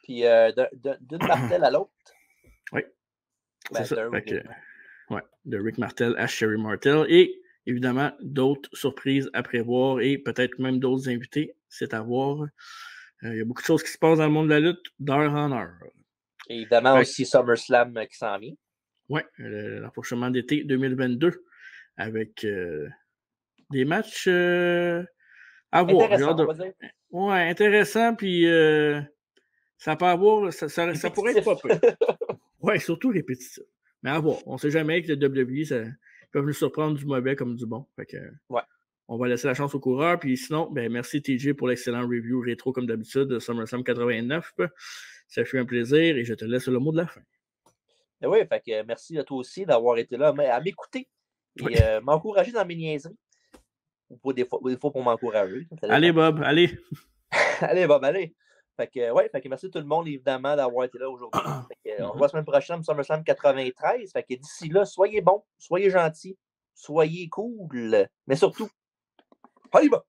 Puis d'une Martel à l'autre. Oui. C'est ça. De Rick Martel à Sherry Martel. Et évidemment, d'autres surprises à prévoir et peut-être même d'autres invités. C'est à voir. Il y a beaucoup de choses qui se passent dans le monde de la lutte d'heure en heure. Et évidemment aussi SummerSlam qui s'en vient. Oui, l'enfourchement d'été 2022 avec des matchs à voir. Oui, intéressant. Puis ça peut avoir. Ça pourrait être pas peu. Oui, surtout répétitif. Mais à voir. On ne sait jamais que le WWE, ça peut nous surprendre du mauvais comme du bon. Fait que, on va laisser la chance aux coureurs. Puis sinon, merci TJ pour l'excellent review rétro comme d'habitude de SummerSlam 89. Ça fait un plaisir et je te laisse le mot de la fin. Et oui, fait que merci à toi aussi d'avoir été là à m'écouter et m'encourager dans mes niaiseries. Ou des fois pour m'encourager. Allez, Bob, allez. Allez, Bob, allez. Fait que merci à tout le monde, évidemment, d'avoir été là aujourd'hui. On se voit la semaine prochaine, SummerSlam 93. Fait que d'ici là, soyez bons, soyez gentils, soyez cool. Mais surtout, allez, Bob!